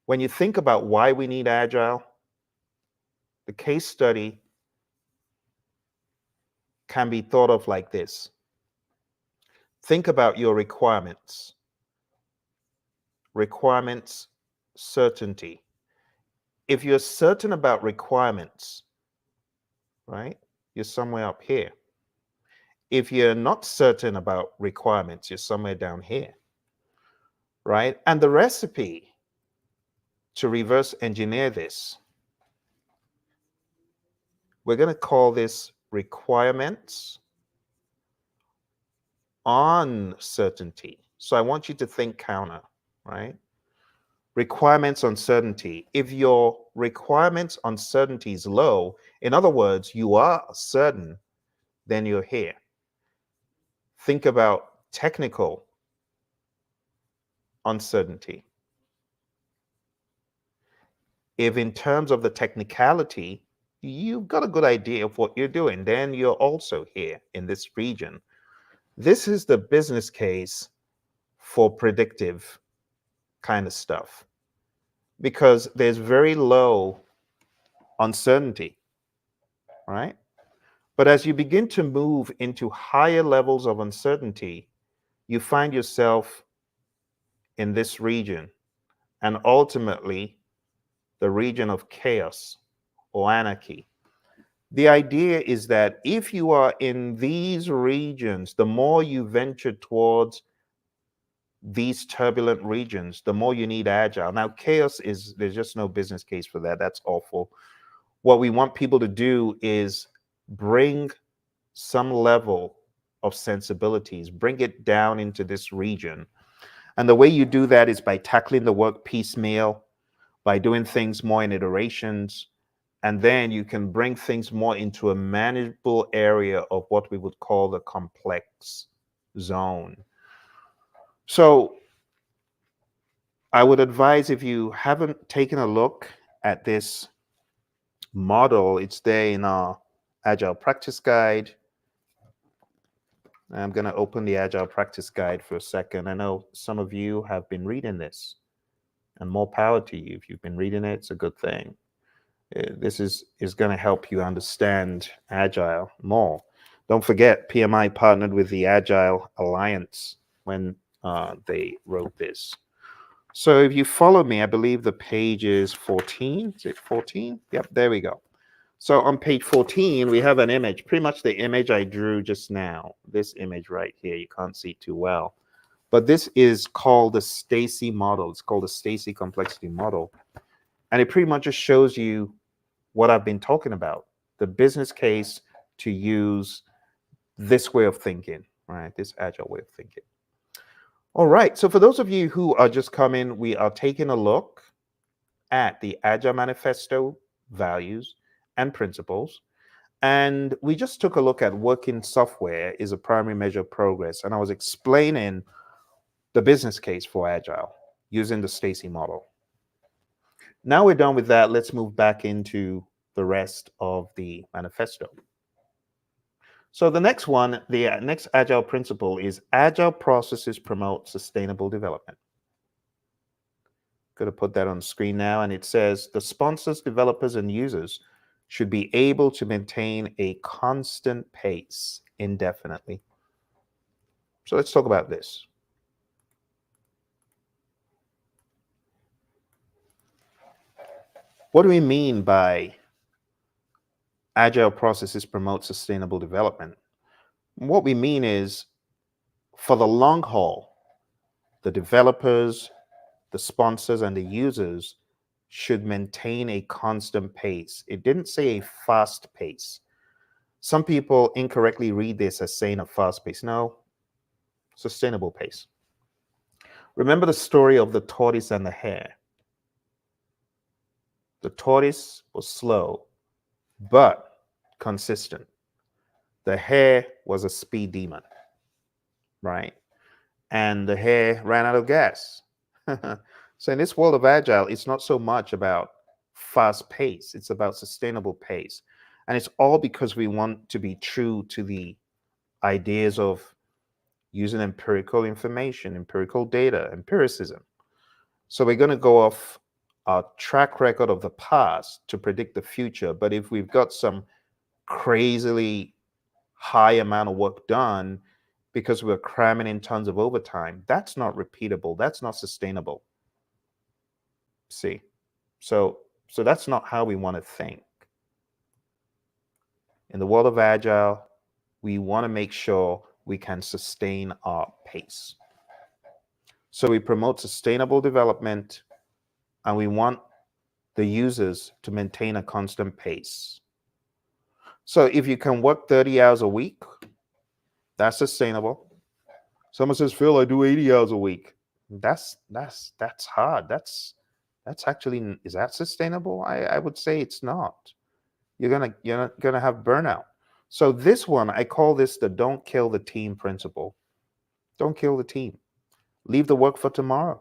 When you think about why we need Agile, the case study can be thought of like this. Think about your requirements. Requirements, certainty. If you're certain about requirements, right, you're somewhere up here. If you're not certain about requirements, you're somewhere down here, right? And the recipe to reverse engineer this, we're going to call this requirements uncertainty. So I want you to think counter, right? Requirements uncertainty. If your requirements uncertainty is low, in other words, you are certain, then you're here. Think about technical uncertainty. If in terms of the technicality, you've got a good idea of what you're doing, then you're also here in this region. This is the business case for predictive kind of stuff, because there's very low uncertainty, right? But as you begin to move into higher levels of uncertainty, you find yourself in this region, and ultimately the region of chaos or anarchy. The idea is that if you are in these regions, the more you venture towards these turbulent regions, the more you need Agile. Now, chaos is, there's just no business case for that. That's awful. What we want people to do is bring some level of sensibilities, bring it down into this region. And the way you do that is by tackling the work piecemeal, by doing things more in iterations, and then you can bring things more into a manageable area of what we would call the complex zone. So I would advise, if you haven't taken a look at this model. It's there in our Agile Practice Guide. I'm going to open the Agile Practice Guide for a second. I know some of you have been reading this, and more power to you. If you've been reading it, it's a good thing. This is going to help you understand Agile more. Don't forget, PMI partnered with the Agile Alliance when they wrote this. So if you follow me, I believe the page is 14. Is it 14? Yep, there we go. So on page 14, we have an image, pretty much the image I drew just now. This image right here, you can't see too well. But this is called the Stacy model. It's called the Stacy complexity model. And it pretty much just shows you what I've been talking about, the business case to use this way of thinking, right? This agile way of thinking. All right, so for those of you who are just coming, we are taking a look at the Agile Manifesto values and principles. And we just took a look at working software is a primary measure of progress. And I was explaining the business case for Agile using the Stacy model. Now we're done with that. Let's move back into the rest of the manifesto. So the next one, the next Agile principle is Agile processes promote sustainable development. Going to put that on the screen now. And it says the sponsors, developers, and users should be able to maintain a constant pace indefinitely. So let's talk about this. What do we mean by Agile processes promote sustainable development? What we mean is, for the long haul, the developers, the sponsors, and the users should maintain a constant pace. It didn't say a fast pace. Some people incorrectly read this as saying a fast pace. No, sustainable pace. Remember the story of the tortoise and the hare. The tortoise was slow, but consistent. The hare was a speed demon, right? And the hare ran out of gas. So in this world of Agile, it's not so much about fast pace, it's about sustainable pace. And it's all because we want to be true to the ideas of using empirical information, empirical data, empiricism. So we're going to go off our track record of the past to predict the future. But if we've got some crazily high amount of work done because we're cramming in tons of overtime, that's not repeatable. That's not sustainable. See, so that's not how we want to think. In the world of Agile, we want to make sure we can sustain our pace. So we promote sustainable development, and we want the users to maintain a constant pace. So if you can work 30 hours a week, that's sustainable. Someone says, Phil, I do 80 hours a week. That's hard. That's actually, is that sustainable? I would say it's not. You're gonna have burnout. So this one, I call this the don't kill the team principle. Don't kill the team. Leave the work for tomorrow.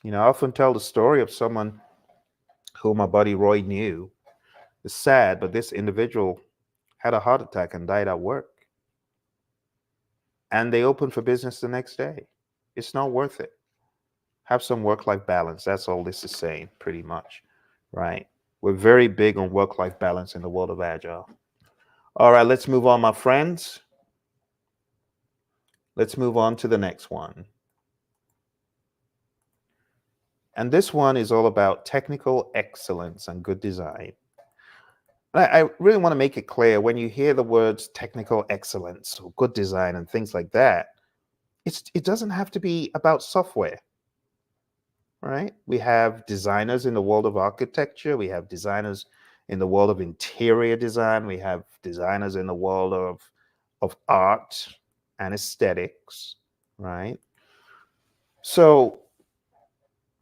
I often tell the story of someone who my buddy Roy knew. It's sad, but this individual had a heart attack and died at work. And they opened for business the next day. It's not worth it. Have some work-life balance. That's all this is saying, pretty much, right? We're very big on work-life balance in the world of Agile. All right, let's move on, my friends. Let's move on to the next one. And this one is all about technical excellence and good design. I really want to make it clear, when you hear the words technical excellence or good design and things like that, it doesn't have to be about software, right? We have designers in the world of architecture. We have designers in the world of interior design. We have designers in the world of art and aesthetics, right? So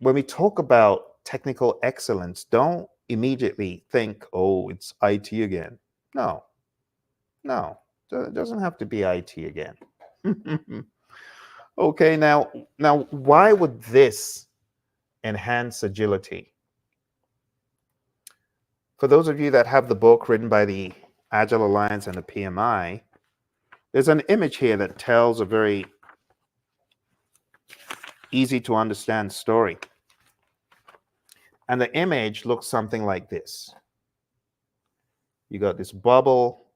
when we talk about technical excellence, don't immediately think, oh, it's IT again. No, it doesn't have to be IT again. Okay, now, why would this enhance agility? For those of you that have the book written by the Agile Alliance and the PMI, there's an image here that tells a very easy to understand story. And the image looks something like this. You got this bubble,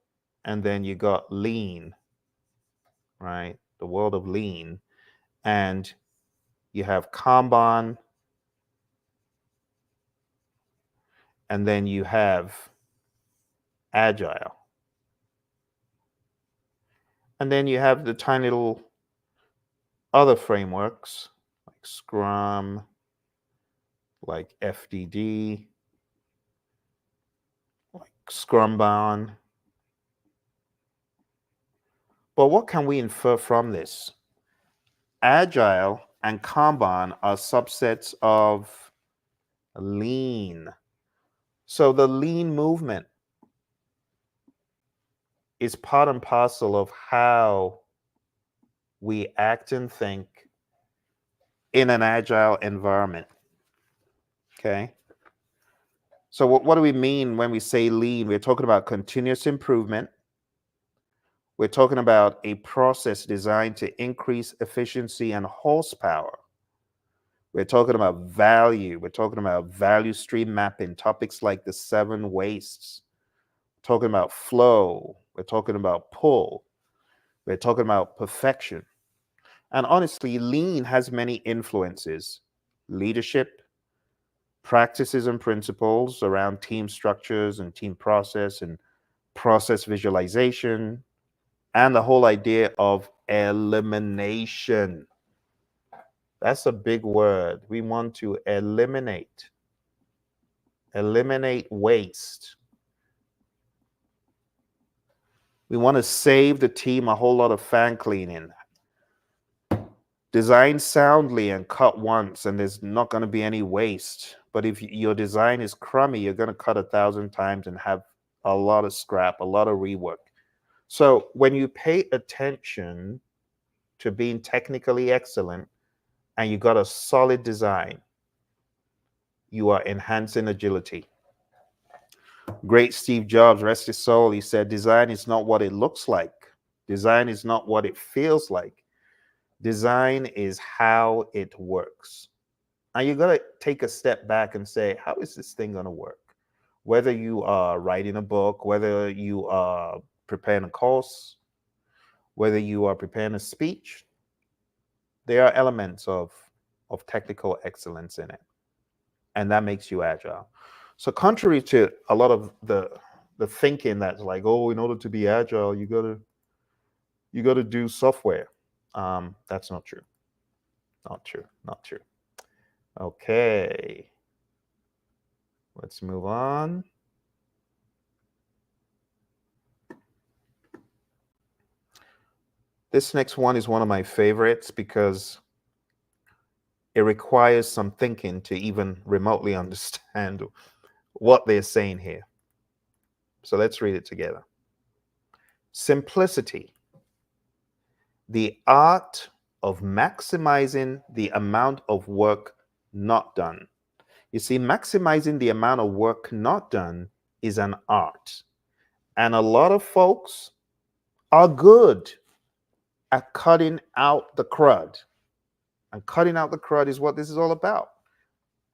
and then you got lean, right? The world of lean. And you have Kanban, and then you have Agile. And then you have the tiny little other frameworks like Scrum, like FDD, like Scrumban. But what can we infer from this? Agile and Kanban are subsets of lean. So the lean movement is part and parcel of how we act and think in an agile environment. Okay. So what do we mean when we say lean? We're talking about continuous improvement. We're talking about a process designed to increase efficiency and horsepower. We're talking about value. We're talking about value stream mapping, topics like the 7 wastes. We're talking about flow. We're talking about pull. We're talking about perfection. And honestly, lean has many influences: leadership, practices and principles around team structures and team process and process visualization, and the whole idea of elimination. That's a big word. We want to eliminate waste. We want to save the team a whole lot of fan cleaning. Design soundly and cut once, and there's not going to be any waste. But if your design is crummy, you're going to cut 1,000 times and have a lot of scrap, a lot of rework. So when you pay attention to being technically excellent and you got a solid design, you are enhancing agility. Great Steve Jobs, rest his soul, he said, design is not what it looks like. Design is not what it feels like. Design is how it works. And you got to take a step back and say, how is this thing going to work? Whether you are writing a book, whether you are preparing a course, whether you are preparing a speech, there are elements of technical excellence in it. And that makes you agile. So contrary to a lot of the thinking that's like, oh, in order to be agile, you gotta do software. That's not true. Not true. Not true. Okay. Let's move on. This next one is one of my favorites because it requires some thinking to even remotely understand what they're saying here. So let's read it together. Simplicity, the art of maximizing the amount of work not done. You see, maximizing the amount of work not done is an art. And a lot of folks are good at cutting out the crud. And cutting out the crud is what this is all about.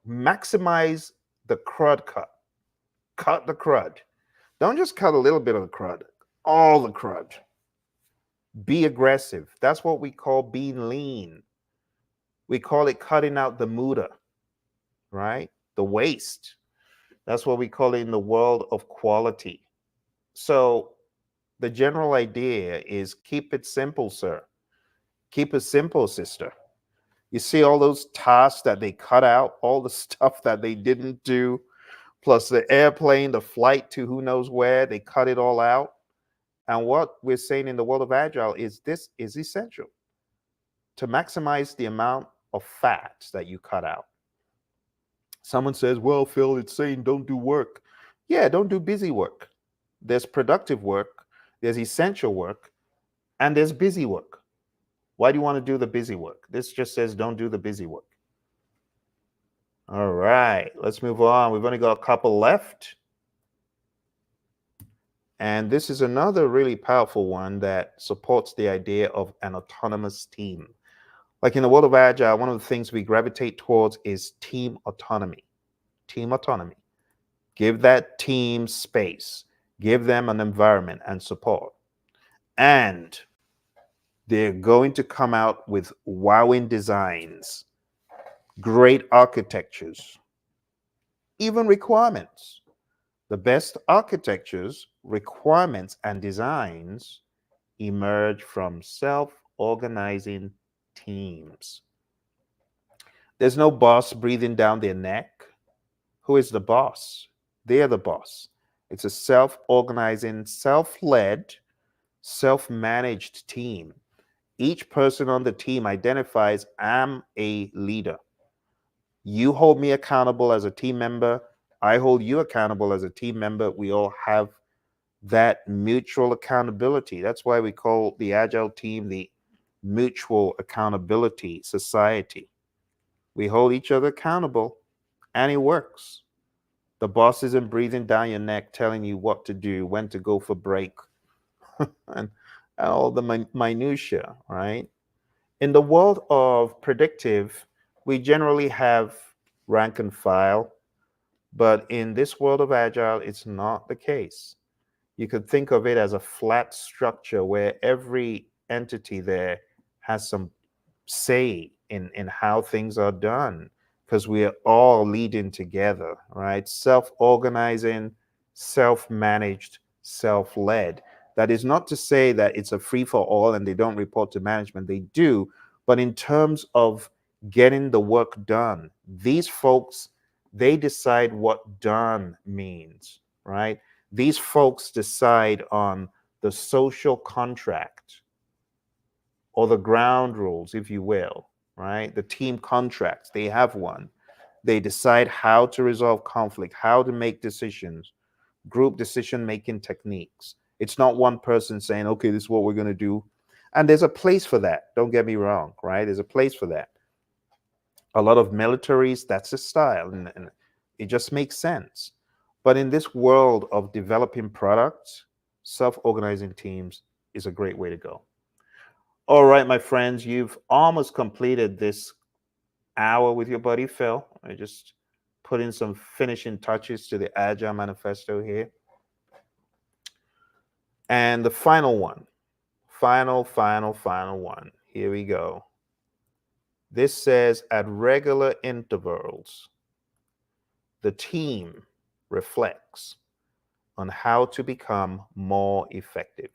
Maximize the crud cut. Cut the crud. Don't just cut a little bit of the crud, all the crud. Be aggressive. That's what we call being lean. We call it cutting out the muda, right? The waste. That's what we call it in the world of quality. So the general idea is keep it simple, sir. Keep it simple, sister. You see all those tasks that they cut out, all the stuff that they didn't do, plus the airplane, the flight to who knows where, they cut it all out. And what we're saying in the world of Agile is this is essential to maximize the amount of fat that you cut out. Someone says, well, Phil, it's saying don't do work. Yeah, don't do busy work. There's productive work, there's essential work, and there's busy work. Why do you want to do the busy work? This just says don't do the busy work. All right, let's move on. We've only got a couple left. And this is another really powerful one that supports the idea of an autonomous team. Like in the world of Agile, one of the things we gravitate towards is team autonomy. Team autonomy. Give that team space, give them an environment and support. And they're going to come out with wowing designs, great architectures, even requirements. The best architectures, requirements, and designs emerge from self organizing teams. There's no boss breathing down their neck. Who is the boss? They're the boss. It's a self organizing, self led, self managed team. Each person on the team identifies, I'm a leader. You hold me accountable as a team member. I hold you accountable as a team member. We all have that mutual accountability. That's why we call the Agile team the mutual accountability society. We hold each other accountable and it works. The boss isn't breathing down your neck telling you what to do, when to go for break, and all the minutia, right? In the world of predictive, we generally have rank and file, but in this world of Agile, it's not the case. You could think of it as a flat structure where every entity there has some say in how things are done because we're all leading together, right? Self-organizing, self-managed, self-led. That is not to say that it's a free for all and they don't report to management. They do, but in terms of getting the work done, these folks, they decide what done means, right? These folks decide on the social contract or the ground rules, if you will, right? The team contracts, they have one. They decide how to resolve conflict, how to make decisions, group decision making techniques. It's not one person saying, okay, this is what we're going to do. And there's a place for that. Don't get me wrong, right? There's a place for that. A lot of militaries, that's a style, and it just makes sense. But in this world of developing products, self organizing teams is a great way to go. All right, my friends, you've almost completed this hour with your buddy Phil. I just put in some finishing touches to the Agile Manifesto here. And the final one, final one. Here we go. This says at regular intervals, the team reflects on how to become more effective.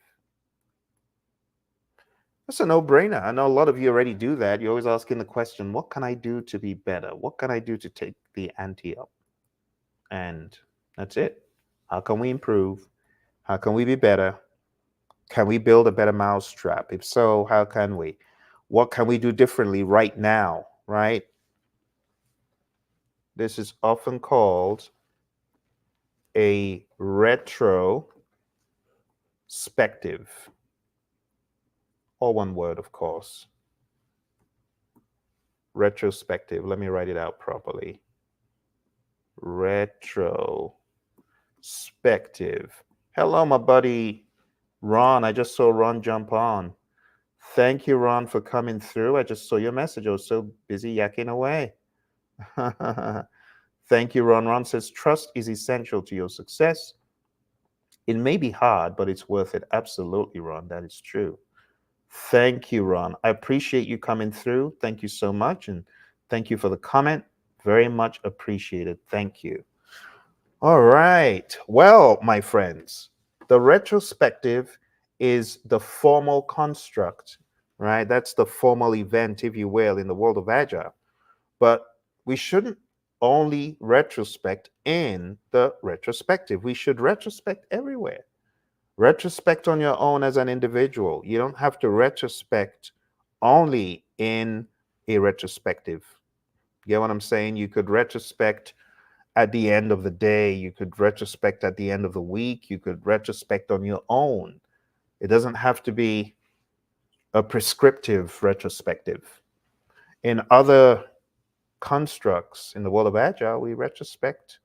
That's a no-brainer. I know a lot of you already do that. You're always asking the question, what can I do to be better? What can I do to take the ante up? And that's it. How can we improve? How can we be better? Can we build a better mousetrap? If so, how can we? What can we do differently right now, right? This is often called a retrospective, all one word, of course. Retrospective. Let me write it out properly. Retrospective. Hello, my buddy Ron. I just saw Ron jump on. Thank you, Ron, for coming through. I just saw your message. I was so busy yakking away. Thank you, Ron. Ron says trust is essential to your success. It may be hard, but it's worth it. Absolutely, Ron. That is true. Thank you, Ron. I appreciate you coming through. Thank you so much. And thank you for the comment. Very much appreciated. Thank you. All right. Well, my friends, the retrospective is the formal construct, right? That's the formal event, if you will, in the world of Agile. But we shouldn't only retrospect in the retrospective. We should retrospect everywhere. Retrospect on your own as an individual. You don't have to retrospect only in a retrospective. You get what I'm saying? You could retrospect at the end of the day. You could retrospect at the end of the week. You could retrospect on your own. It doesn't have to be a prescriptive retrospective. In other constructs in the world of Agile, we retrospect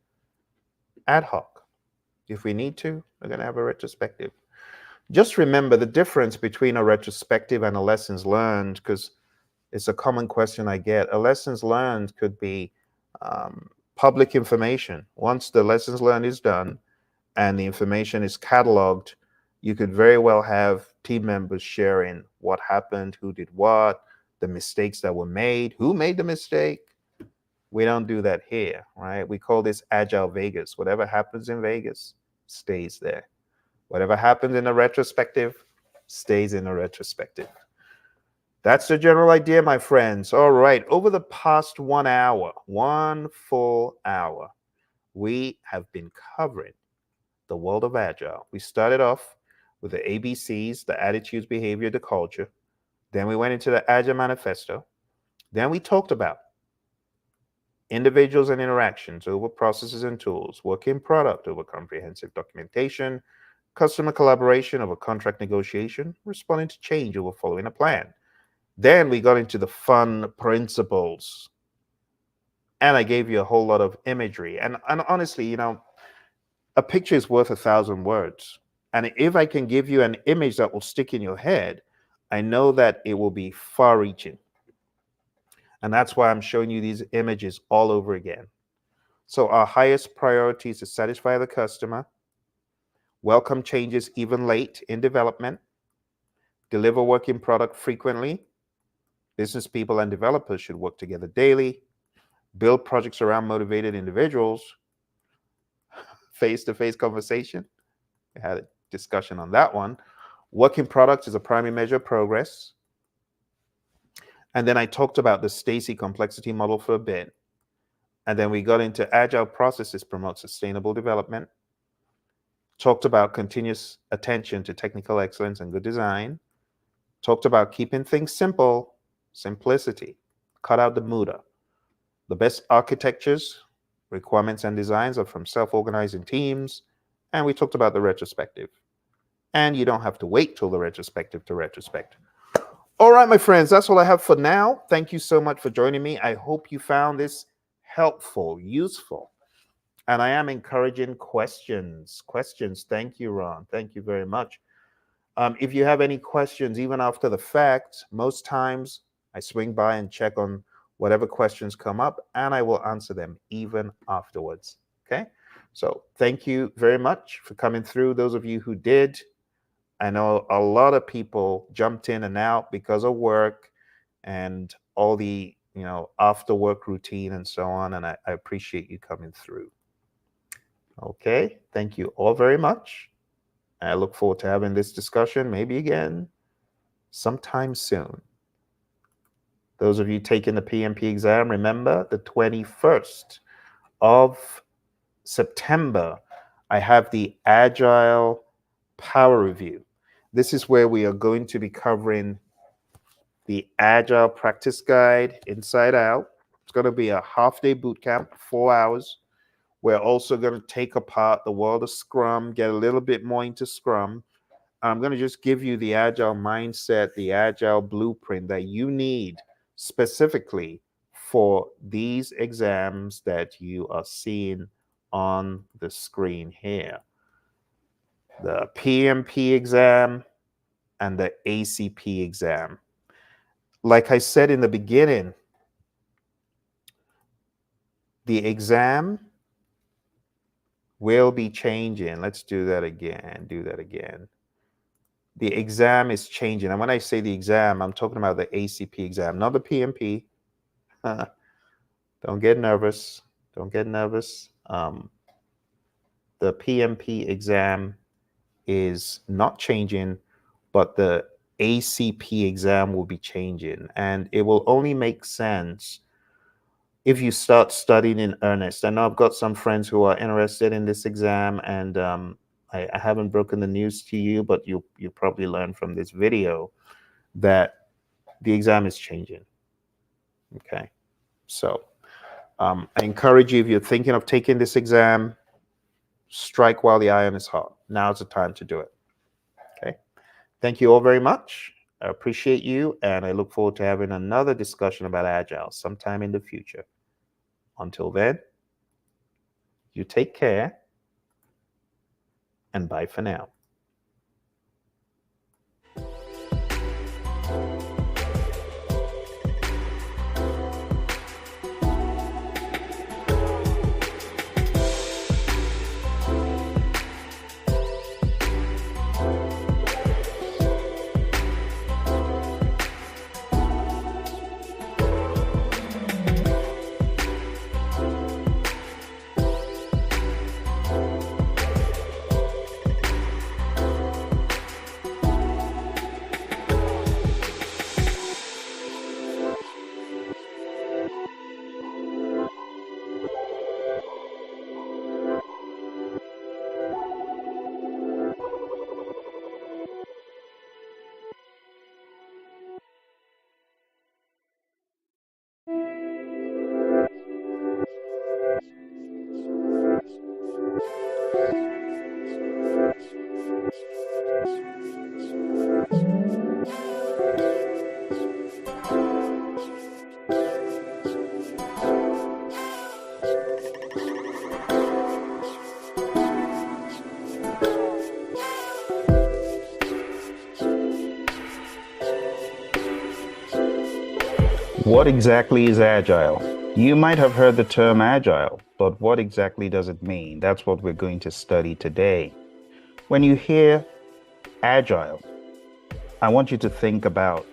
ad hoc. If we need to, we're going to have a retrospective. Just remember the difference between a retrospective and a lessons learned, because it's a common question I get. A lessons learned could be public information. Once the lessons learned is done and the information is cataloged, you could very well have team members sharing what happened, who did what, the mistakes that were made, who made the mistake. We don't do that here, right? We call this Agile Vegas. Whatever happens in Vegas stays there. Whatever happens in a retrospective stays in a retrospective. That's the general idea, my friends. All right. Over the past 1 hour, 1 full hour, we have been covering the world of Agile. We started off with the ABCs, the attitudes, behavior, the culture. Then we went into the Agile Manifesto. Then we talked about individuals and interactions over processes and tools, working product over comprehensive documentation, customer collaboration over contract negotiation, responding to change over following a plan. Then we got into the fun principles. And I gave you a whole lot of imagery. And honestly, a picture is worth 1,000 words. And if I can give you an image that will stick in your head, I know that it will be far reaching. And that's why I'm showing you these images all over again. So our highest priority is to satisfy the customer, welcome changes even late in development, deliver working product frequently. Business people and developers should work together daily, build projects around motivated individuals, face-to-face conversation. We had a discussion on that one. Working products is a primary measure of progress. And then I talked about the Stacy complexity model for a bit. And then we got into agile processes promote sustainable development. Talked about continuous attention to technical excellence and good design. Talked about keeping things simple, simplicity. Cut out the muda. The best architectures, requirements, and designs are from self-organizing teams. And we talked about the retrospective. And you don't have to wait till the retrospective to retrospect. All right, my friends, that's all I have for now. Thank you so much for joining me. I hope you found this helpful, useful. And I am encouraging questions. Thank you, Ron. Thank you very much. If you have any questions, even after the fact, most times I swing by and check on whatever questions come up, and I will answer them even afterwards. Okay? So thank you very much for coming through. Those of you who did, I know a lot of people jumped in and out because of work and all the, after work routine and so on. And I appreciate you coming through. Okay. Thank you all very much. I look forward to having this discussion maybe again sometime soon. Those of you taking the PMP exam, remember the 21st of September, I have the Agile Power Review. This is where we are going to be covering the Agile Practice Guide inside out. It's going to be a half-day boot camp, 4 hours. We're also going to take apart the world of Scrum, get a little bit more into Scrum. I'm going to just give you the Agile mindset, the Agile blueprint that you need specifically for these exams that you are seeing on the screen here. The PMP exam and the ACP exam. Like I said in the beginning, the exam will be changing. Let's do that again. The exam is changing. And when I say the exam, I'm talking about the ACP exam, not the PMP. Don't get nervous. The PMP exam is not changing, but the ACP exam will be changing. And it will only make sense if you start studying in earnest. I know I've got some friends who are interested in this exam, and I haven't broken the news to you, but you probably learned from this video that the exam is changing. Okay, so I encourage you, if you're thinking of taking this exam, strike while the iron is hot. Now's the time to do it. Okay, thank you all very much. I appreciate you, and I look forward to having another discussion about Agile sometime in the future. Until then, you take care and bye for now. What exactly is Agile? You might have heard the term Agile, but what exactly does it mean? That's what we're going to study today. When you hear Agile, I want you to think about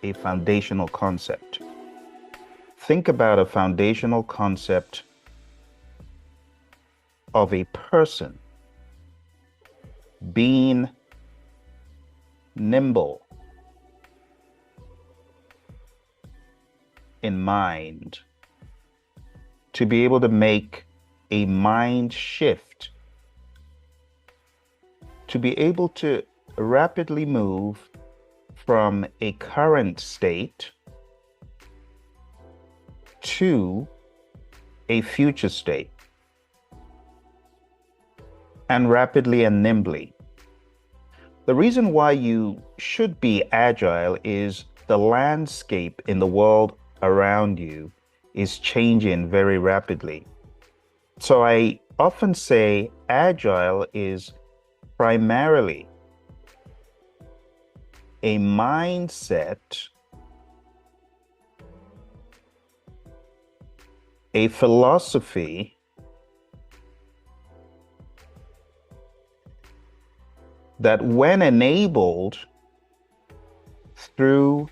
a foundational concept. Think about a foundational concept of a person being nimble in mind, to be able to make a mind shift, to be able to rapidly move from a current state to a future state, and rapidly and nimbly. The reason why you should be agile is the landscape in the world around you is changing very rapidly. So I often say agile is primarily a mindset, a philosophy that, when enabled through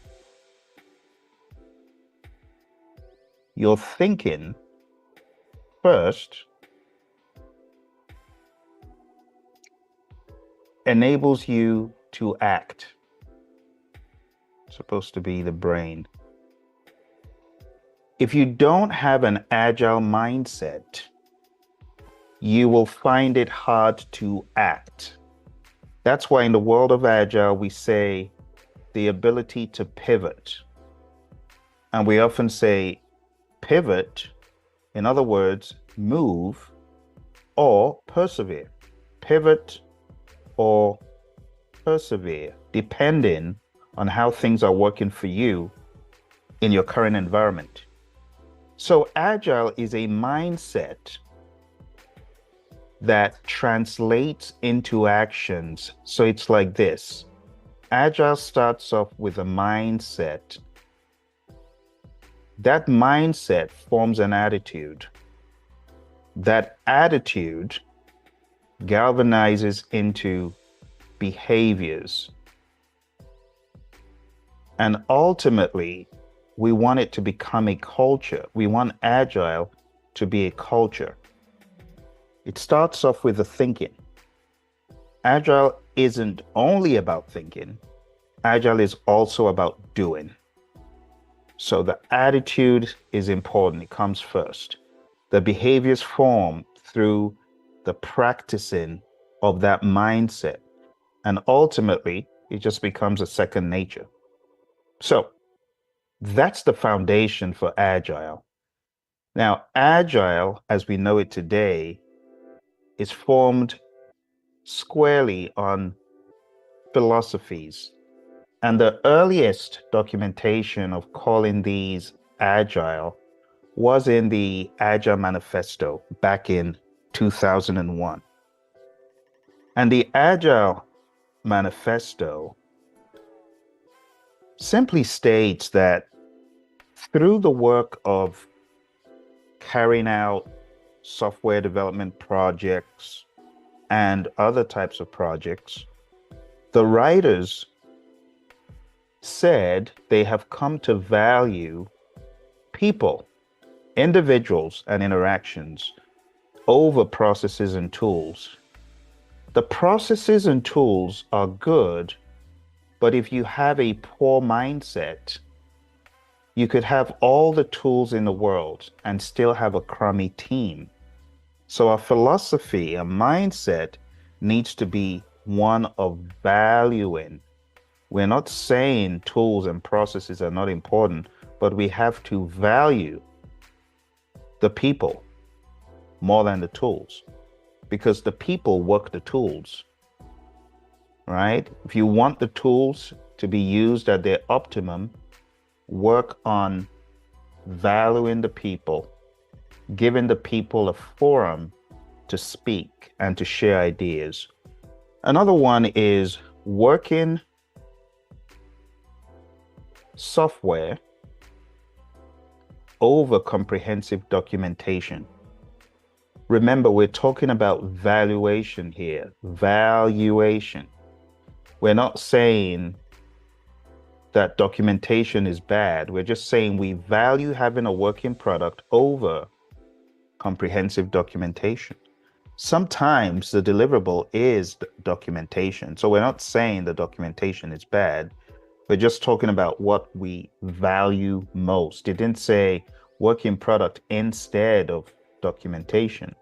your thinking first, enables you to act. It's supposed to be the brain. If you don't have an agile mindset, you will find it hard to act. That's why in the world of agile, we say the ability to pivot. And we often say pivot, in other words, move or persevere. Pivot or persevere, depending on how things are working for you in your current environment. So agile is a mindset that translates into actions. So it's like this. Agile starts off with a mindset. That mindset forms an attitude. That attitude galvanizes into behaviors. And ultimately, we want it to become a culture. We want agile to be a culture. It starts off with the thinking. Agile isn't only about thinking. Agile is also about doing. So the attitude is important. It comes first. The behaviors form through the practicing of that mindset. And ultimately, it just becomes a second nature. So that's the foundation for Agile. Now, Agile, as we know it today, is formed squarely on philosophies. And the earliest documentation of calling these Agile was in the Agile Manifesto back in 2001. And the Agile Manifesto simply states that through the work of carrying out software development projects and other types of projects, the writers said they have come to value people, individuals, and interactions over processes and tools. The processes and tools are good, but if you have a poor mindset, you could have all the tools in the world and still have a crummy team. So our philosophy, a mindset needs to be one of valuing. We're not saying tools and processes are not important, but we have to value the people more than the tools, because the people work the tools, right? If you want the tools to be used at their optimum, work on valuing the people, giving the people a forum to speak and to share ideas. Another one is working software over comprehensive documentation. Remember, we're talking about valuation here. Valuation. We're not saying that documentation is bad. We're just saying we value having a working product over comprehensive documentation. Sometimes the deliverable is documentation. So we're not saying the documentation is bad. We're just talking about what we value most. It didn't say working product instead of documentation,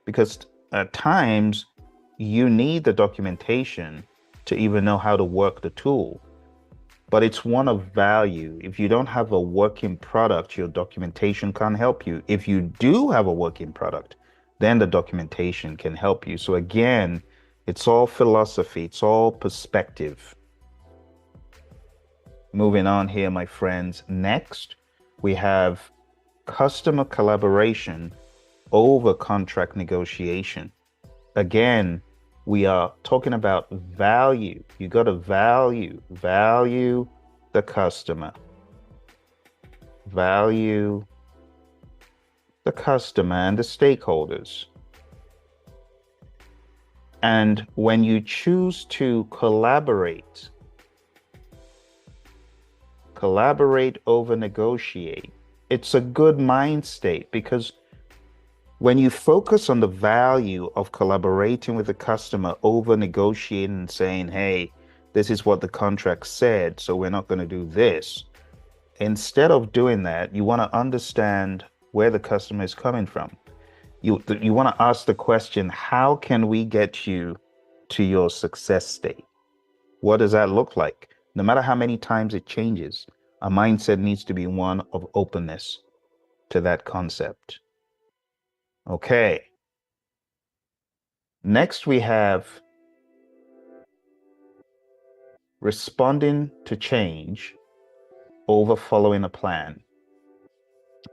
because at times you need the documentation to even know how to work the tool. But it's one of value. If you don't have a working product, your documentation can't help you. If you do have a working product, then the documentation can help you. So again, it's all philosophy, it's all perspective. Moving on here, my friends. Next, we have customer collaboration over contract negotiation. Again, we are talking about value. You got to value the customer. Value the customer and the stakeholders. And when you choose to collaborate over negotiate, it's a good mind state, because when you focus on the value of collaborating with the customer over negotiating and saying, hey, this is what the contract said, so we're not going to do this. Instead of doing that, you want to understand where the customer is coming from. You want to ask the question, how can we get you to your success state? What does that look like? No matter how many times it changes, a mindset needs to be one of openness to that concept. Okay. Next, we have responding to change over following a plan.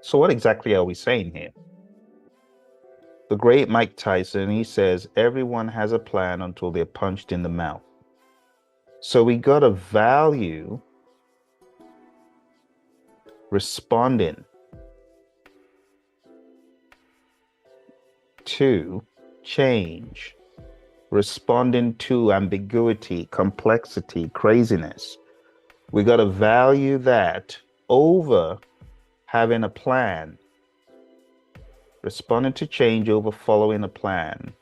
So what exactly are we saying here? The great Mike Tyson, he says, everyone has a plan until they're punched in the mouth. So we got to value responding to change, responding to ambiguity, complexity, craziness. We got to value that over having a plan. Responding to change over following a plan.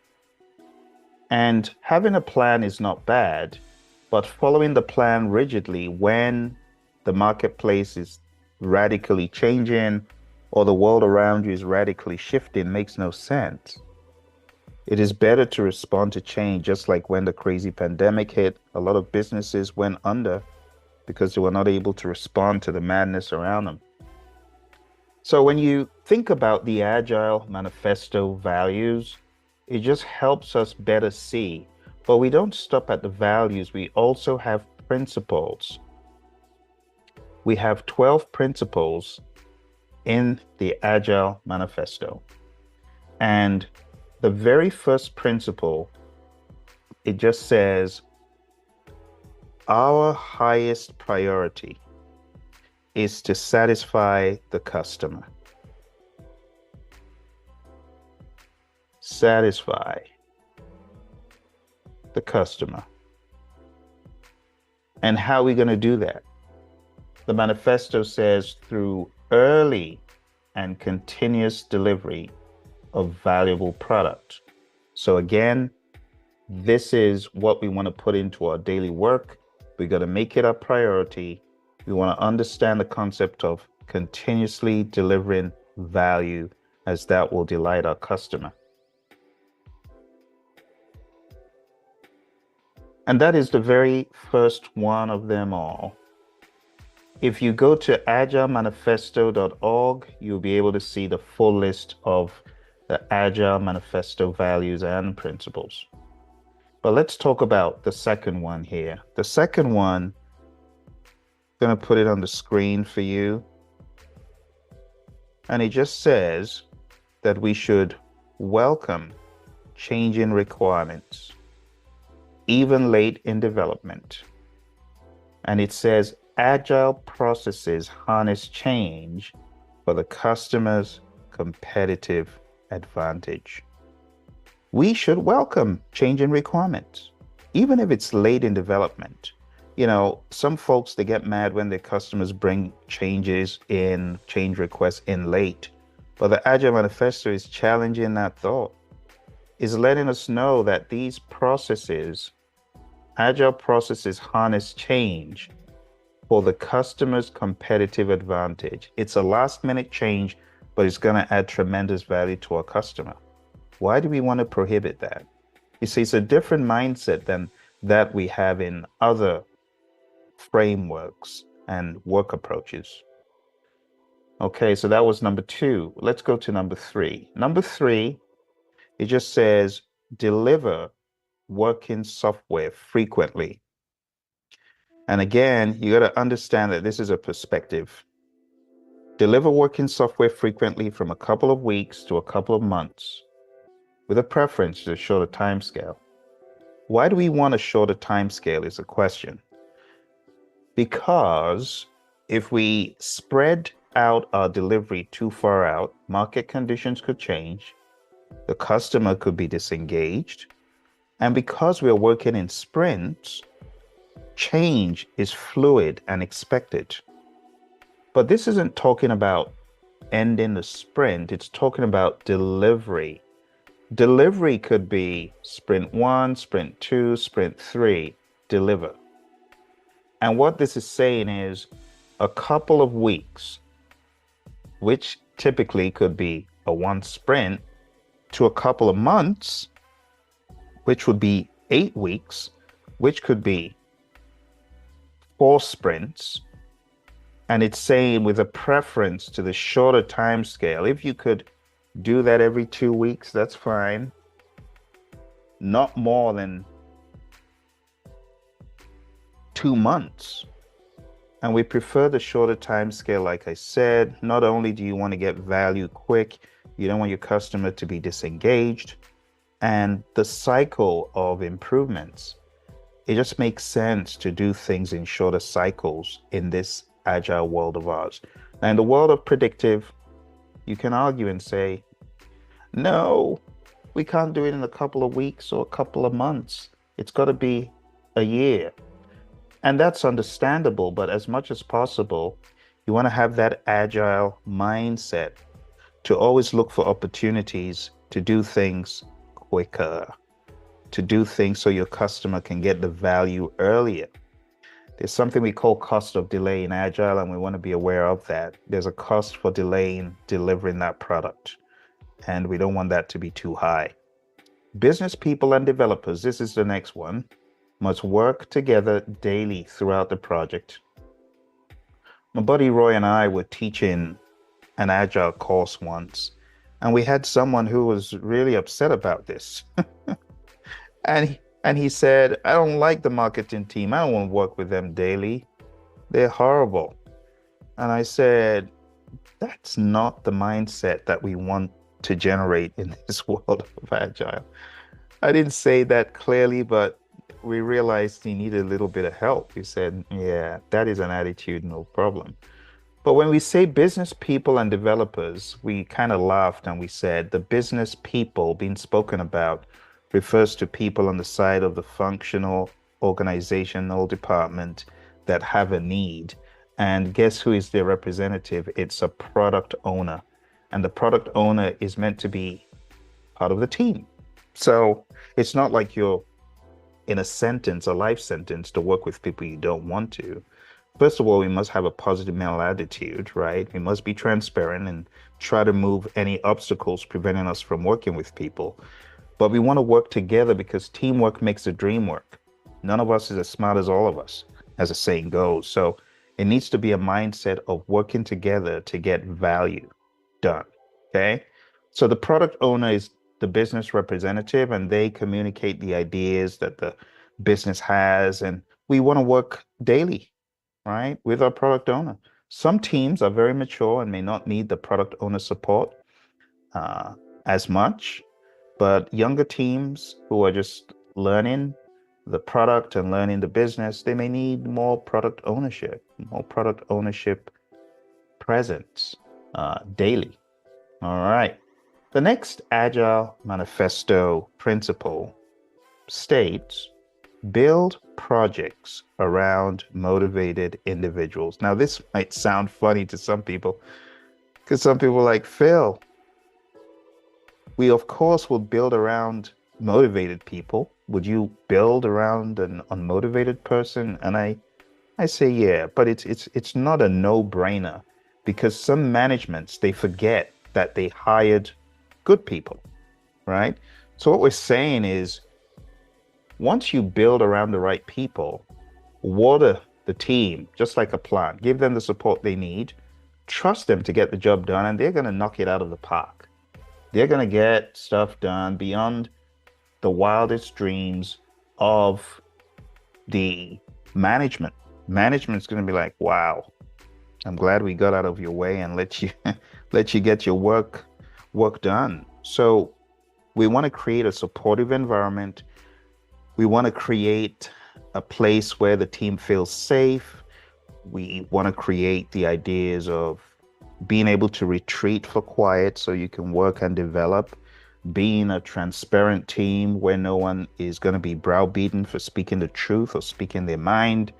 And having a plan is not bad, but following the plan rigidly when the marketplace is radically changing or the world around you is radically shifting makes no sense. It is better to respond to change, just like when the crazy pandemic hit, a lot of businesses went under because they were not able to respond to the madness around them. So when you think about the Agile Manifesto values, it just helps us better see. But we don't stop at the values. We also have principles. We have 12 principles in the Agile Manifesto. And the very first principle it just says, our highest priority is to satisfy the customer. Satisfy the customer. And how are we going to do that? The manifesto says through early and continuous delivery of valuable product. So again, this is what we want to put into our daily work. We got to make it a priority. We want to understand the concept of continuously delivering value, as that will delight our customer. And that is the very first one of them all. If you go to agilemanifesto.org, you'll be able to see the full list of the Agile Manifesto values and principles. But let's talk about the second one here. The second one, I'm going to put it on the screen for you. And it just says that we should welcome changing requirements, even late in development. And it says agile processes harness change for the customer's competitive advantage. We should welcome changing requirements, even if it's late in development. You know, some folks, they get mad when their customers bring change requests in late. But the Agile Manifesto is challenging that thought, is letting us know that these processes, agile processes, harness change for the customer's competitive advantage. It's a last minute change, but it's going to add tremendous value to our customer. Why do we want to prohibit that? You see, it's a different mindset than that we have in other frameworks and work approaches. Okay, so that was number 2. Let's go to number 3. Number 3, it just says deliver working software frequently. And again, you got to understand that this is a perspective. Deliver working software frequently from a couple of weeks to a couple of months, with a preference to a shorter time scale. Why do we want a shorter time scale is a question. Because if we spread out our delivery too far out, market conditions could change, the customer could be disengaged, and because we're working in sprints, change is fluid and expected. But this isn't talking about ending the sprint, it's talking about delivery. Delivery could be sprint 1, sprint 2, sprint 3, deliver. And what this is saying is a couple of weeks, which typically could be a 1 sprint, to a couple of months, which would be 8 weeks, which could be 4 sprints. And it's saying with a preference to the shorter time scale. If you could do that every 2 weeks, that's fine. Not more than 2 months. And we prefer the shorter time scale, like I said. Not only do you want to get value quick, you don't want your customer to be disengaged. And the cycle of improvements, it just makes sense to do things in shorter cycles in this agile world of ours. Now, in the world of predictive, you can argue and say, no, we can't do it in a couple of weeks or a couple of months. It's got to be a year. And that's understandable, but as much as possible, you want to have that agile mindset to always look for opportunities to do things quicker, to do things so your customer can get the value earlier. There's something we call cost of delay in Agile, and we want to be aware of that. There's a cost for delaying delivering that product, and we don't want that to be too high. Business people and developers, this is the next one, must work together daily throughout the project. My buddy Roy and I were teaching an Agile course once, and we had someone who was really upset about this. And he said, I don't like the marketing team. I don't want to work with them daily. They're horrible. And I said, that's not the mindset that we want to generate in this world of Agile. I didn't say that clearly, but we realized he needed a little bit of help. We said, yeah, that is an attitudinal problem. But when we say business people and developers, we kind of laughed and we said the business people being spoken about refers to people on the side of the functional organizational department that have a need. And guess who is their representative? It's a product owner. And the product owner is meant to be part of the team. So it's not like you're in a sentence, a life sentence, to work with people you don't want to. First of all, we must have a positive mental attitude, right? We must be transparent and try to move any obstacles preventing us from working with people. But we want to work together because teamwork makes the dream work. None of us is as smart as all of us, as the saying goes. So it needs to be a mindset of working together to get value done. Okay. So the product owner is the business representative and they communicate the ideas that the business has. And we want to work daily, right, with our product owner. Some teams are very mature and may not need the product owner support uh, as much, but younger teams who are just learning the product and learning the business, they may need more product ownership presence daily. All right. The next Agile Manifesto principle states build projects around motivated individuals. Now, this might sound funny to some people because some people are like, Phil, we of course will build around motivated people. Would you build around an unmotivated person? And I say, yeah, but it's not a no-brainer because some managements they forget that they hired good people, right? So what we're saying is once you build around the right people, water the team just like a plant, give them the support they need, trust them to get the job done, and they're going to knock it out of the park. They're going to get stuff done beyond the wildest dreams of the management. Management's going to be like, wow, I'm glad we got out of your way and let you let you get your work done. So we want to create a supportive environment. We want to create a place where the team feels safe. We want to create the ideas of being able to retreat for quiet so you can work and develop, being a transparent team where no one is going to be browbeaten for speaking the truth or speaking their mind,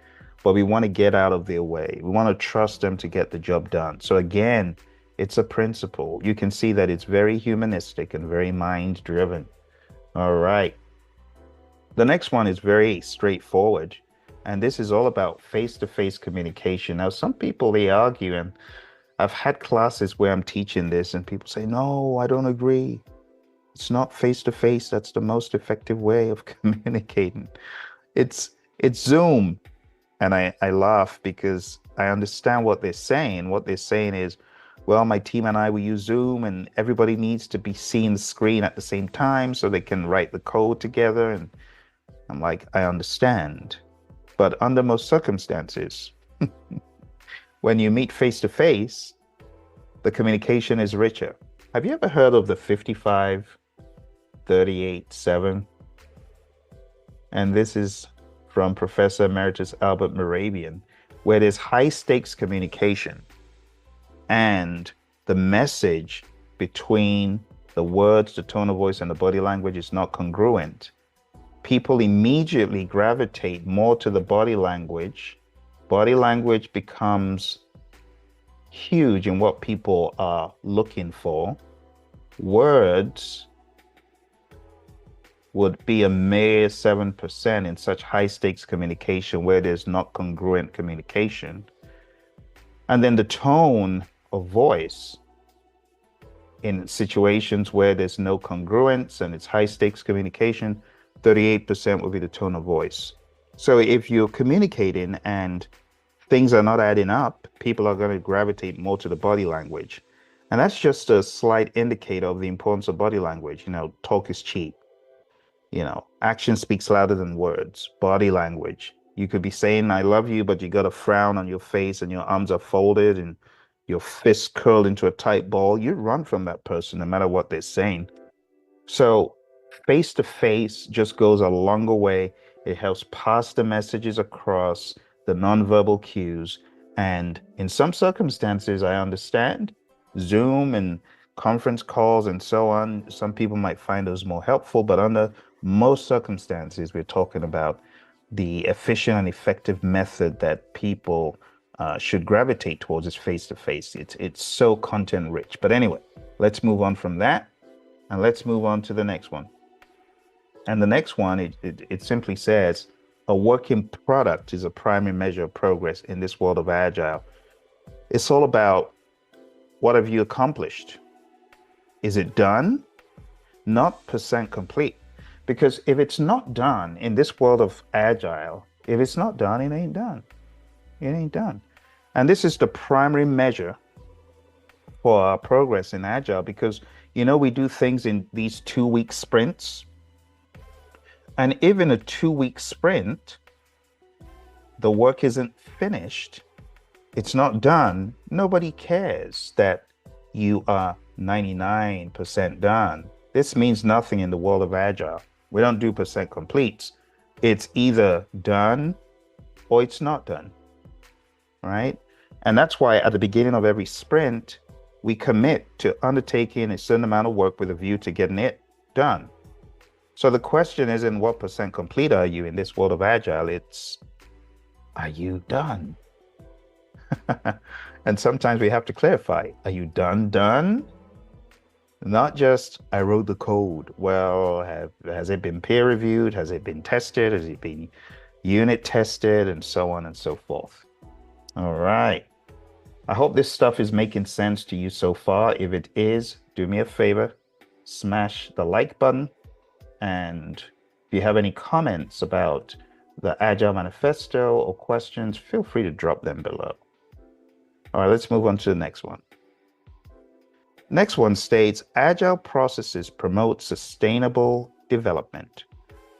but we want to get out of their way. We want to trust them to get the job done. So again, it's a principle. You can see that it's very humanistic and very mind driven. All right. The next one is very straightforward, and this is all about face-to-face communication. Now, some people they argue, and I've had classes where I'm teaching this, and people say, no, I don't agree. It's not face-to-face. That's the most effective way of communicating. It's Zoom. And I laugh because I understand what they're saying. What they're saying is, well, my team and I, we use Zoom and everybody needs to be seeing the screen at the same time so they can write the code together. And I'm like, I understand. But under most circumstances, when you meet face to face, the communication is richer. Have you ever heard of the 55-38-7? And this is from Professor Emeritus Albert Moravian, where there's high stakes communication and the message between the words, the tone of voice, and the body language is not congruent. People immediately gravitate more to the body language. Body language becomes huge in what people are looking for. Words would be a mere 7% in such high stakes communication where there's not congruent communication. And then the tone of voice in situations where there's no congruence and it's high stakes communication, 38% will be the tone of voice. So if you're communicating and things are not adding up, people are going to gravitate more to the body language. And that's just a slight indicator of the importance of body language. Talk is cheap. Action speaks louder than words. Body language. You could be saying, I love you, but you got a frown on your face and your arms are folded and your fists curled into a tight ball. You run from that person no matter what they're saying. So Face to face just goes a longer way. It helps pass the messages across, the nonverbal cues. And in some circumstances, I understand Zoom and conference calls and so on. Some people might find those more helpful, but under most circumstances, we're talking about the efficient and effective method that people should gravitate towards is face to face. It's so content rich. But anyway, let's move on from that and let's move on to the next one. And the next one, it simply says, a working product is a primary measure of progress in this world of Agile. It's all about what have you accomplished? Is it done? Not percent complete. Because if it's not done in this world of Agile, if it's not done, it ain't done. It ain't done. And this is the primary measure for our progress in Agile because, we do things in these 2-week sprints. And if in a 2-week sprint, the work isn't finished, it's not done, nobody cares that you are 99% done. This means nothing in the world of Agile. We don't do percent completes. It's either done or it's not done, right? And that's why at the beginning of every sprint, we commit to undertaking a certain amount of work with a view to getting it done. So the question isn't what percent complete are you in this world of Agile? It's, are you done? And sometimes we have to clarify, are you done? Not just, I wrote the code. Well, has it been peer reviewed? Has it been tested? Has it been unit tested? And so on and so forth. All right. I hope this stuff is making sense to you so far. If it is, do me a favor, smash the like button. And if you have any comments about the Agile Manifesto or questions, feel free to drop them below. All right, let's move on to the next one. Next one states, Agile processes promote sustainable development.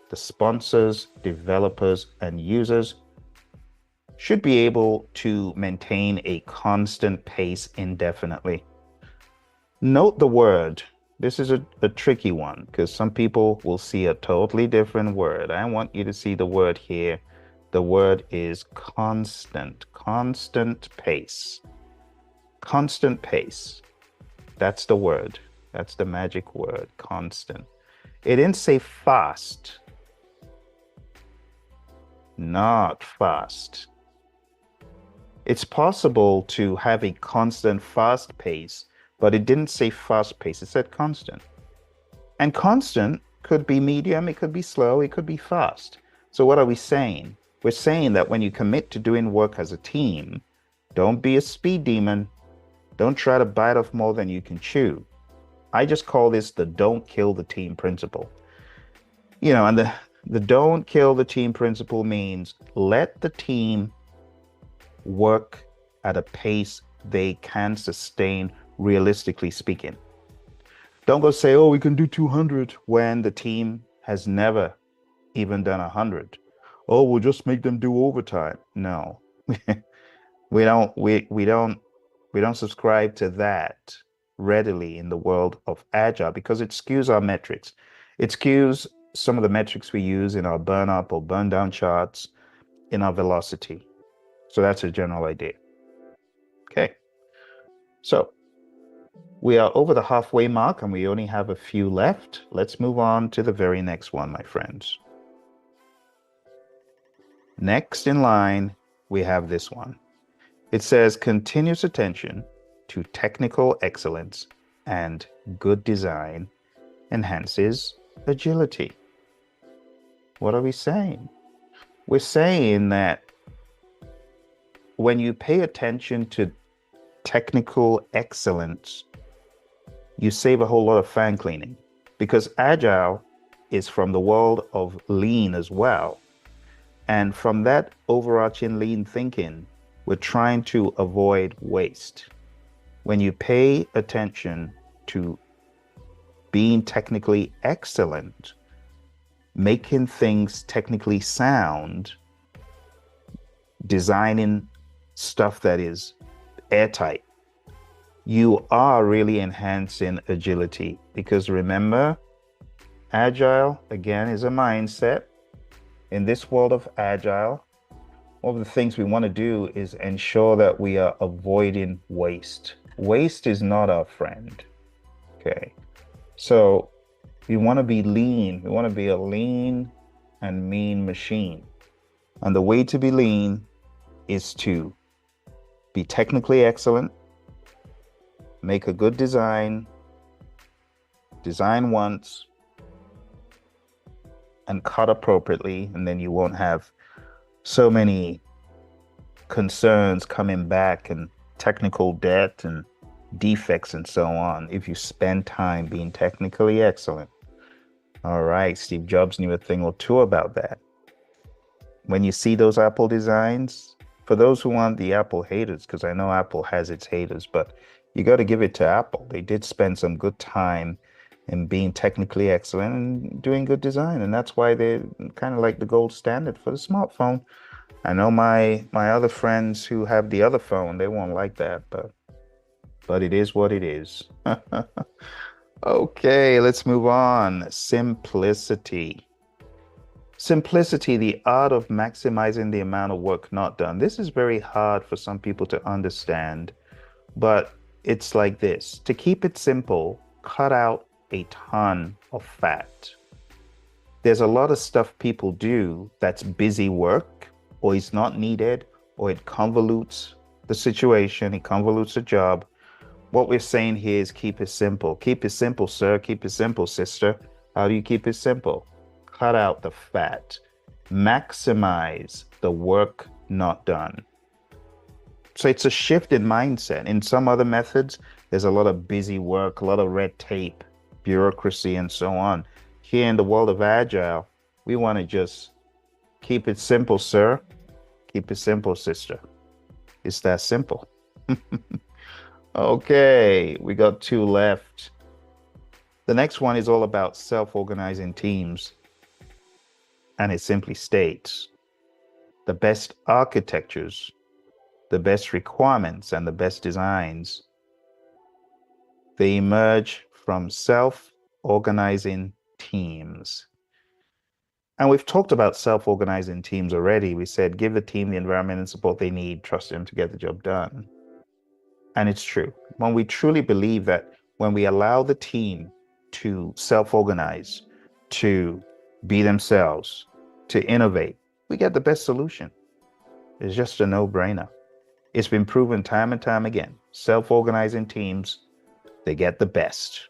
The sponsors, developers, and users should be able to maintain a constant pace indefinitely. Note the word. This is a tricky one because some people will see a totally different word. I want you to see the word here. The word is constant pace. Constant pace. That's the word. That's the magic word, constant. It didn't say fast. Not fast. It's possible to have a constant fast pace, but it didn't say fast pace, it said constant. And constant could be medium, it could be slow, it could be fast. So what are we saying? We're saying that when you commit to doing work as a team, don't be a speed demon. Don't try to bite off more than you can chew. I just call this the don't kill the team principle. And the don't kill the team principle means let the team work at a pace they can sustain, realistically speaking. Don't go say, oh, we can do 200 when the team has never even done 100. Oh, we'll just make them do overtime. No, we don't subscribe to that readily in the world of Agile because it skews our metrics. It skews some of the metrics we use in our burn up or burn down charts, in our velocity. So that's a general idea. Okay. So we are over the halfway mark and we only have a few left. Let's move on to the very next one, my friends. Next in line, we have this one. It says continuous attention to technical excellence and good design enhances agility. What are we saying? We're saying that when you pay attention to technical excellence, you save a whole lot of fan cleaning because Agile is from the world of lean as well. And from that overarching lean thinking, we're trying to avoid waste. When you pay attention to being technically excellent, making things technically sound, designing stuff that is airtight, you are really enhancing agility. Because remember, Agile, again, is a mindset. In this world of Agile, one of the things we want to do is ensure that we are avoiding waste. Waste is not our friend. Okay. So we want to be lean. We want to be a lean and mean machine. And the way to be lean is to be technically excellent, make a good design, design once, and cut appropriately. And then you won't have so many concerns coming back and technical debt and defects and so on if you spend time being technically excellent. All right, Steve Jobs knew a thing or two about that. When you see those Apple designs, for those who want the Apple haters, because I know Apple has its haters, but you got to give it to Apple. They did spend some good time in being technically excellent and doing good design, and that's why they're kind of like the gold standard for the smartphone. I know my other friends who have the other phone, they won't like that, but it is what it is. Okay, let's move on. Simplicity. Simplicity, the art of maximizing the amount of work not done. This is very hard for some people to understand, but it's like this. To keep it simple, cut out a ton of fat. There's a lot of stuff people do that's busy work, or is not needed, or it convolutes the situation, it convolutes the job. What we're saying here is keep it simple. Keep it simple, sir. Keep it simple, sister. How do you keep it simple? Cut out the fat. Maximize the work not done. So it's a shift in mindset. In some other methods, there's a lot of busy work, a lot of red tape, bureaucracy, and so on. Here in the world of Agile, we want to just keep it simple, sir. Keep it simple, sister. It's that simple. Okay, we got two left. The next one is all about self-organizing teams. And it simply states, the best architectures, the best requirements, and the best designs, they emerge from self-organizing teams. And we've talked about self-organizing teams already. We said, give the team the environment and support they need, trust them to get the job done. And it's true. When we truly believe that when we allow the team to self-organize, to be themselves, to innovate, we get the best solution. It's just a no-brainer. It's been proven time and time again. Self-organizing teams, they get the best,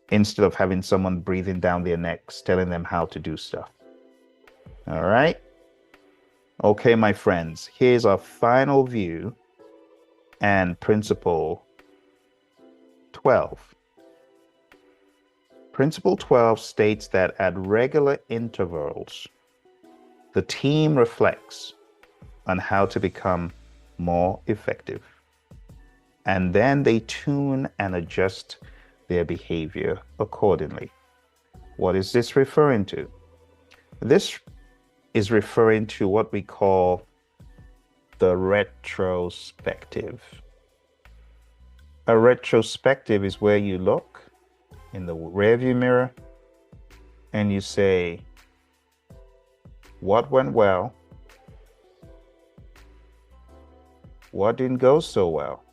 instead of having someone breathing down their necks, telling them how to do stuff. All right? Okay, my friends, here's our final view and principle 12. Principle 12 states that at regular intervals, the team reflects on how to become more effective. And then they tune and adjust their behavior accordingly. What is this referring to? This is referring to what we call the retrospective. A retrospective is where you look in the rearview mirror and you say, what went well? What didn't go so well?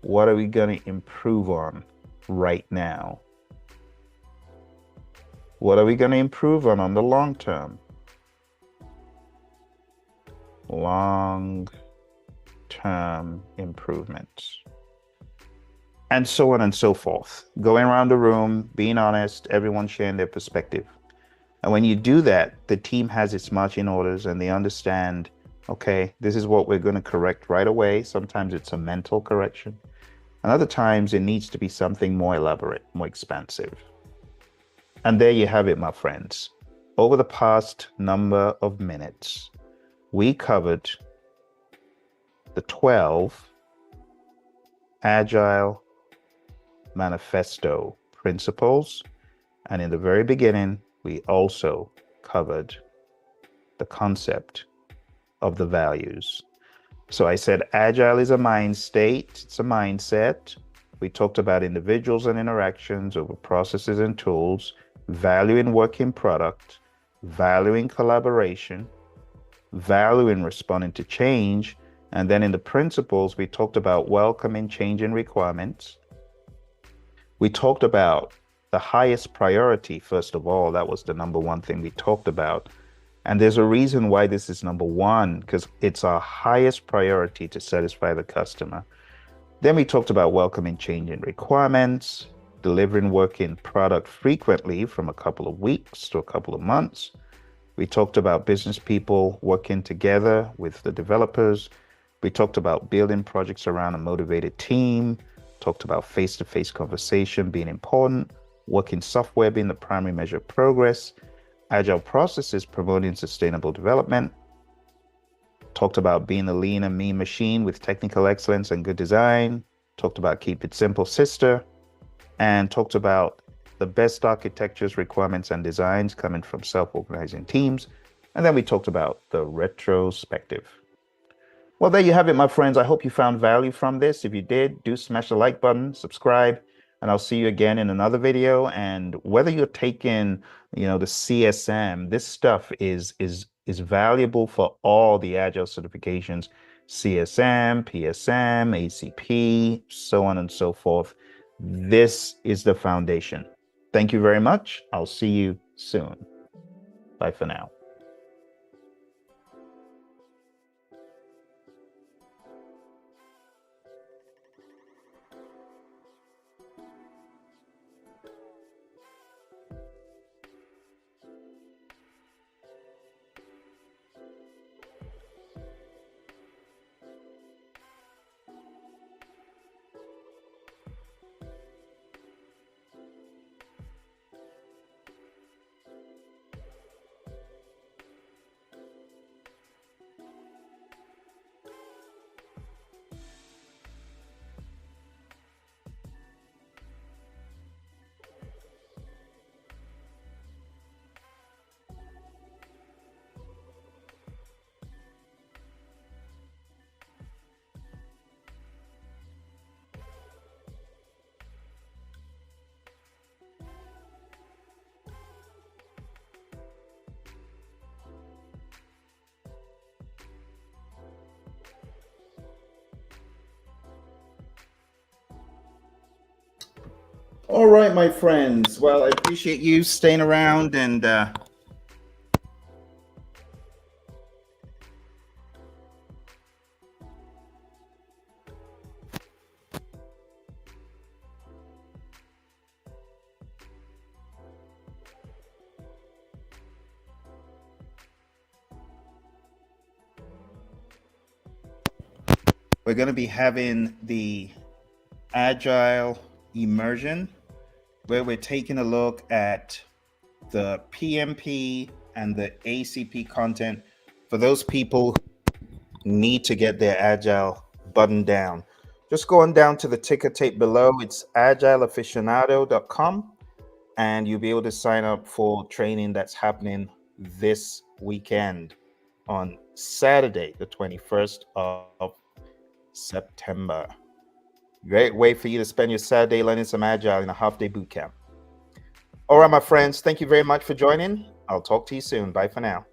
What are we going to improve on right now? What are we going to improve on the long term? Long-term improvements. And so on and so forth. Going around the room, being honest, everyone sharing their perspective. And when you do that, the team has its marching orders and they understand, okay, this is what we're going to correct right away. Sometimes it's a mental correction. And other times it needs to be something more elaborate, more expansive. And there you have it, my friends. Over the past number of minutes, we covered the 12 Agile Manifesto principles. And in the very beginning, we also covered the concept of the values. So I said Agile is a mind state, it's a mindset. We talked about individuals and interactions over processes and tools, valuing working product, valuing collaboration, valuing responding to change. And then in the principles, we talked about welcoming change in requirements. We talked about the highest priority, first of all. That was the number one thing we talked about. And there's a reason why this is number one, because it's our highest priority to satisfy the customer. Then we talked about welcoming change in requirements, delivering working product frequently from a couple of weeks to a couple of months. We talked about business people working together with the developers. We talked about building projects around a motivated team, talked about face-to-face conversation being important, working software being the primary measure of progress, agile processes promoting sustainable development, talked about being a lean and mean machine with technical excellence and good design, talked about keep it simple, sister, and talked about the best architectures, requirements, and designs coming from self-organizing teams. And then we talked about the retrospective. Well, there you have it, my friends. I hope you found value from this. If you did, do smash the like button, subscribe, and I'll see you again in another video. And whether you're taking, the CSM, this stuff is valuable for all the Agile certifications, CSM, PSM, ACP, so on and so forth. This is the foundation. Thank you very much. I'll see you soon. Bye for now. All right, my friends. Well, I appreciate you staying around, and we're going to be having the Agile Immersion, where we're taking a look at the PMP and the ACP content for those people who need to get their Agile buttoned down. Just going down to the ticker tape below, it's agileaficionado.com, and you'll be able to sign up for training that's happening this weekend on Saturday, the 21st of September. Great way for you to spend your Saturday learning some Agile in a half-day boot camp. All right, my friends, thank you very much for joining. I'll talk to you soon. Bye for now.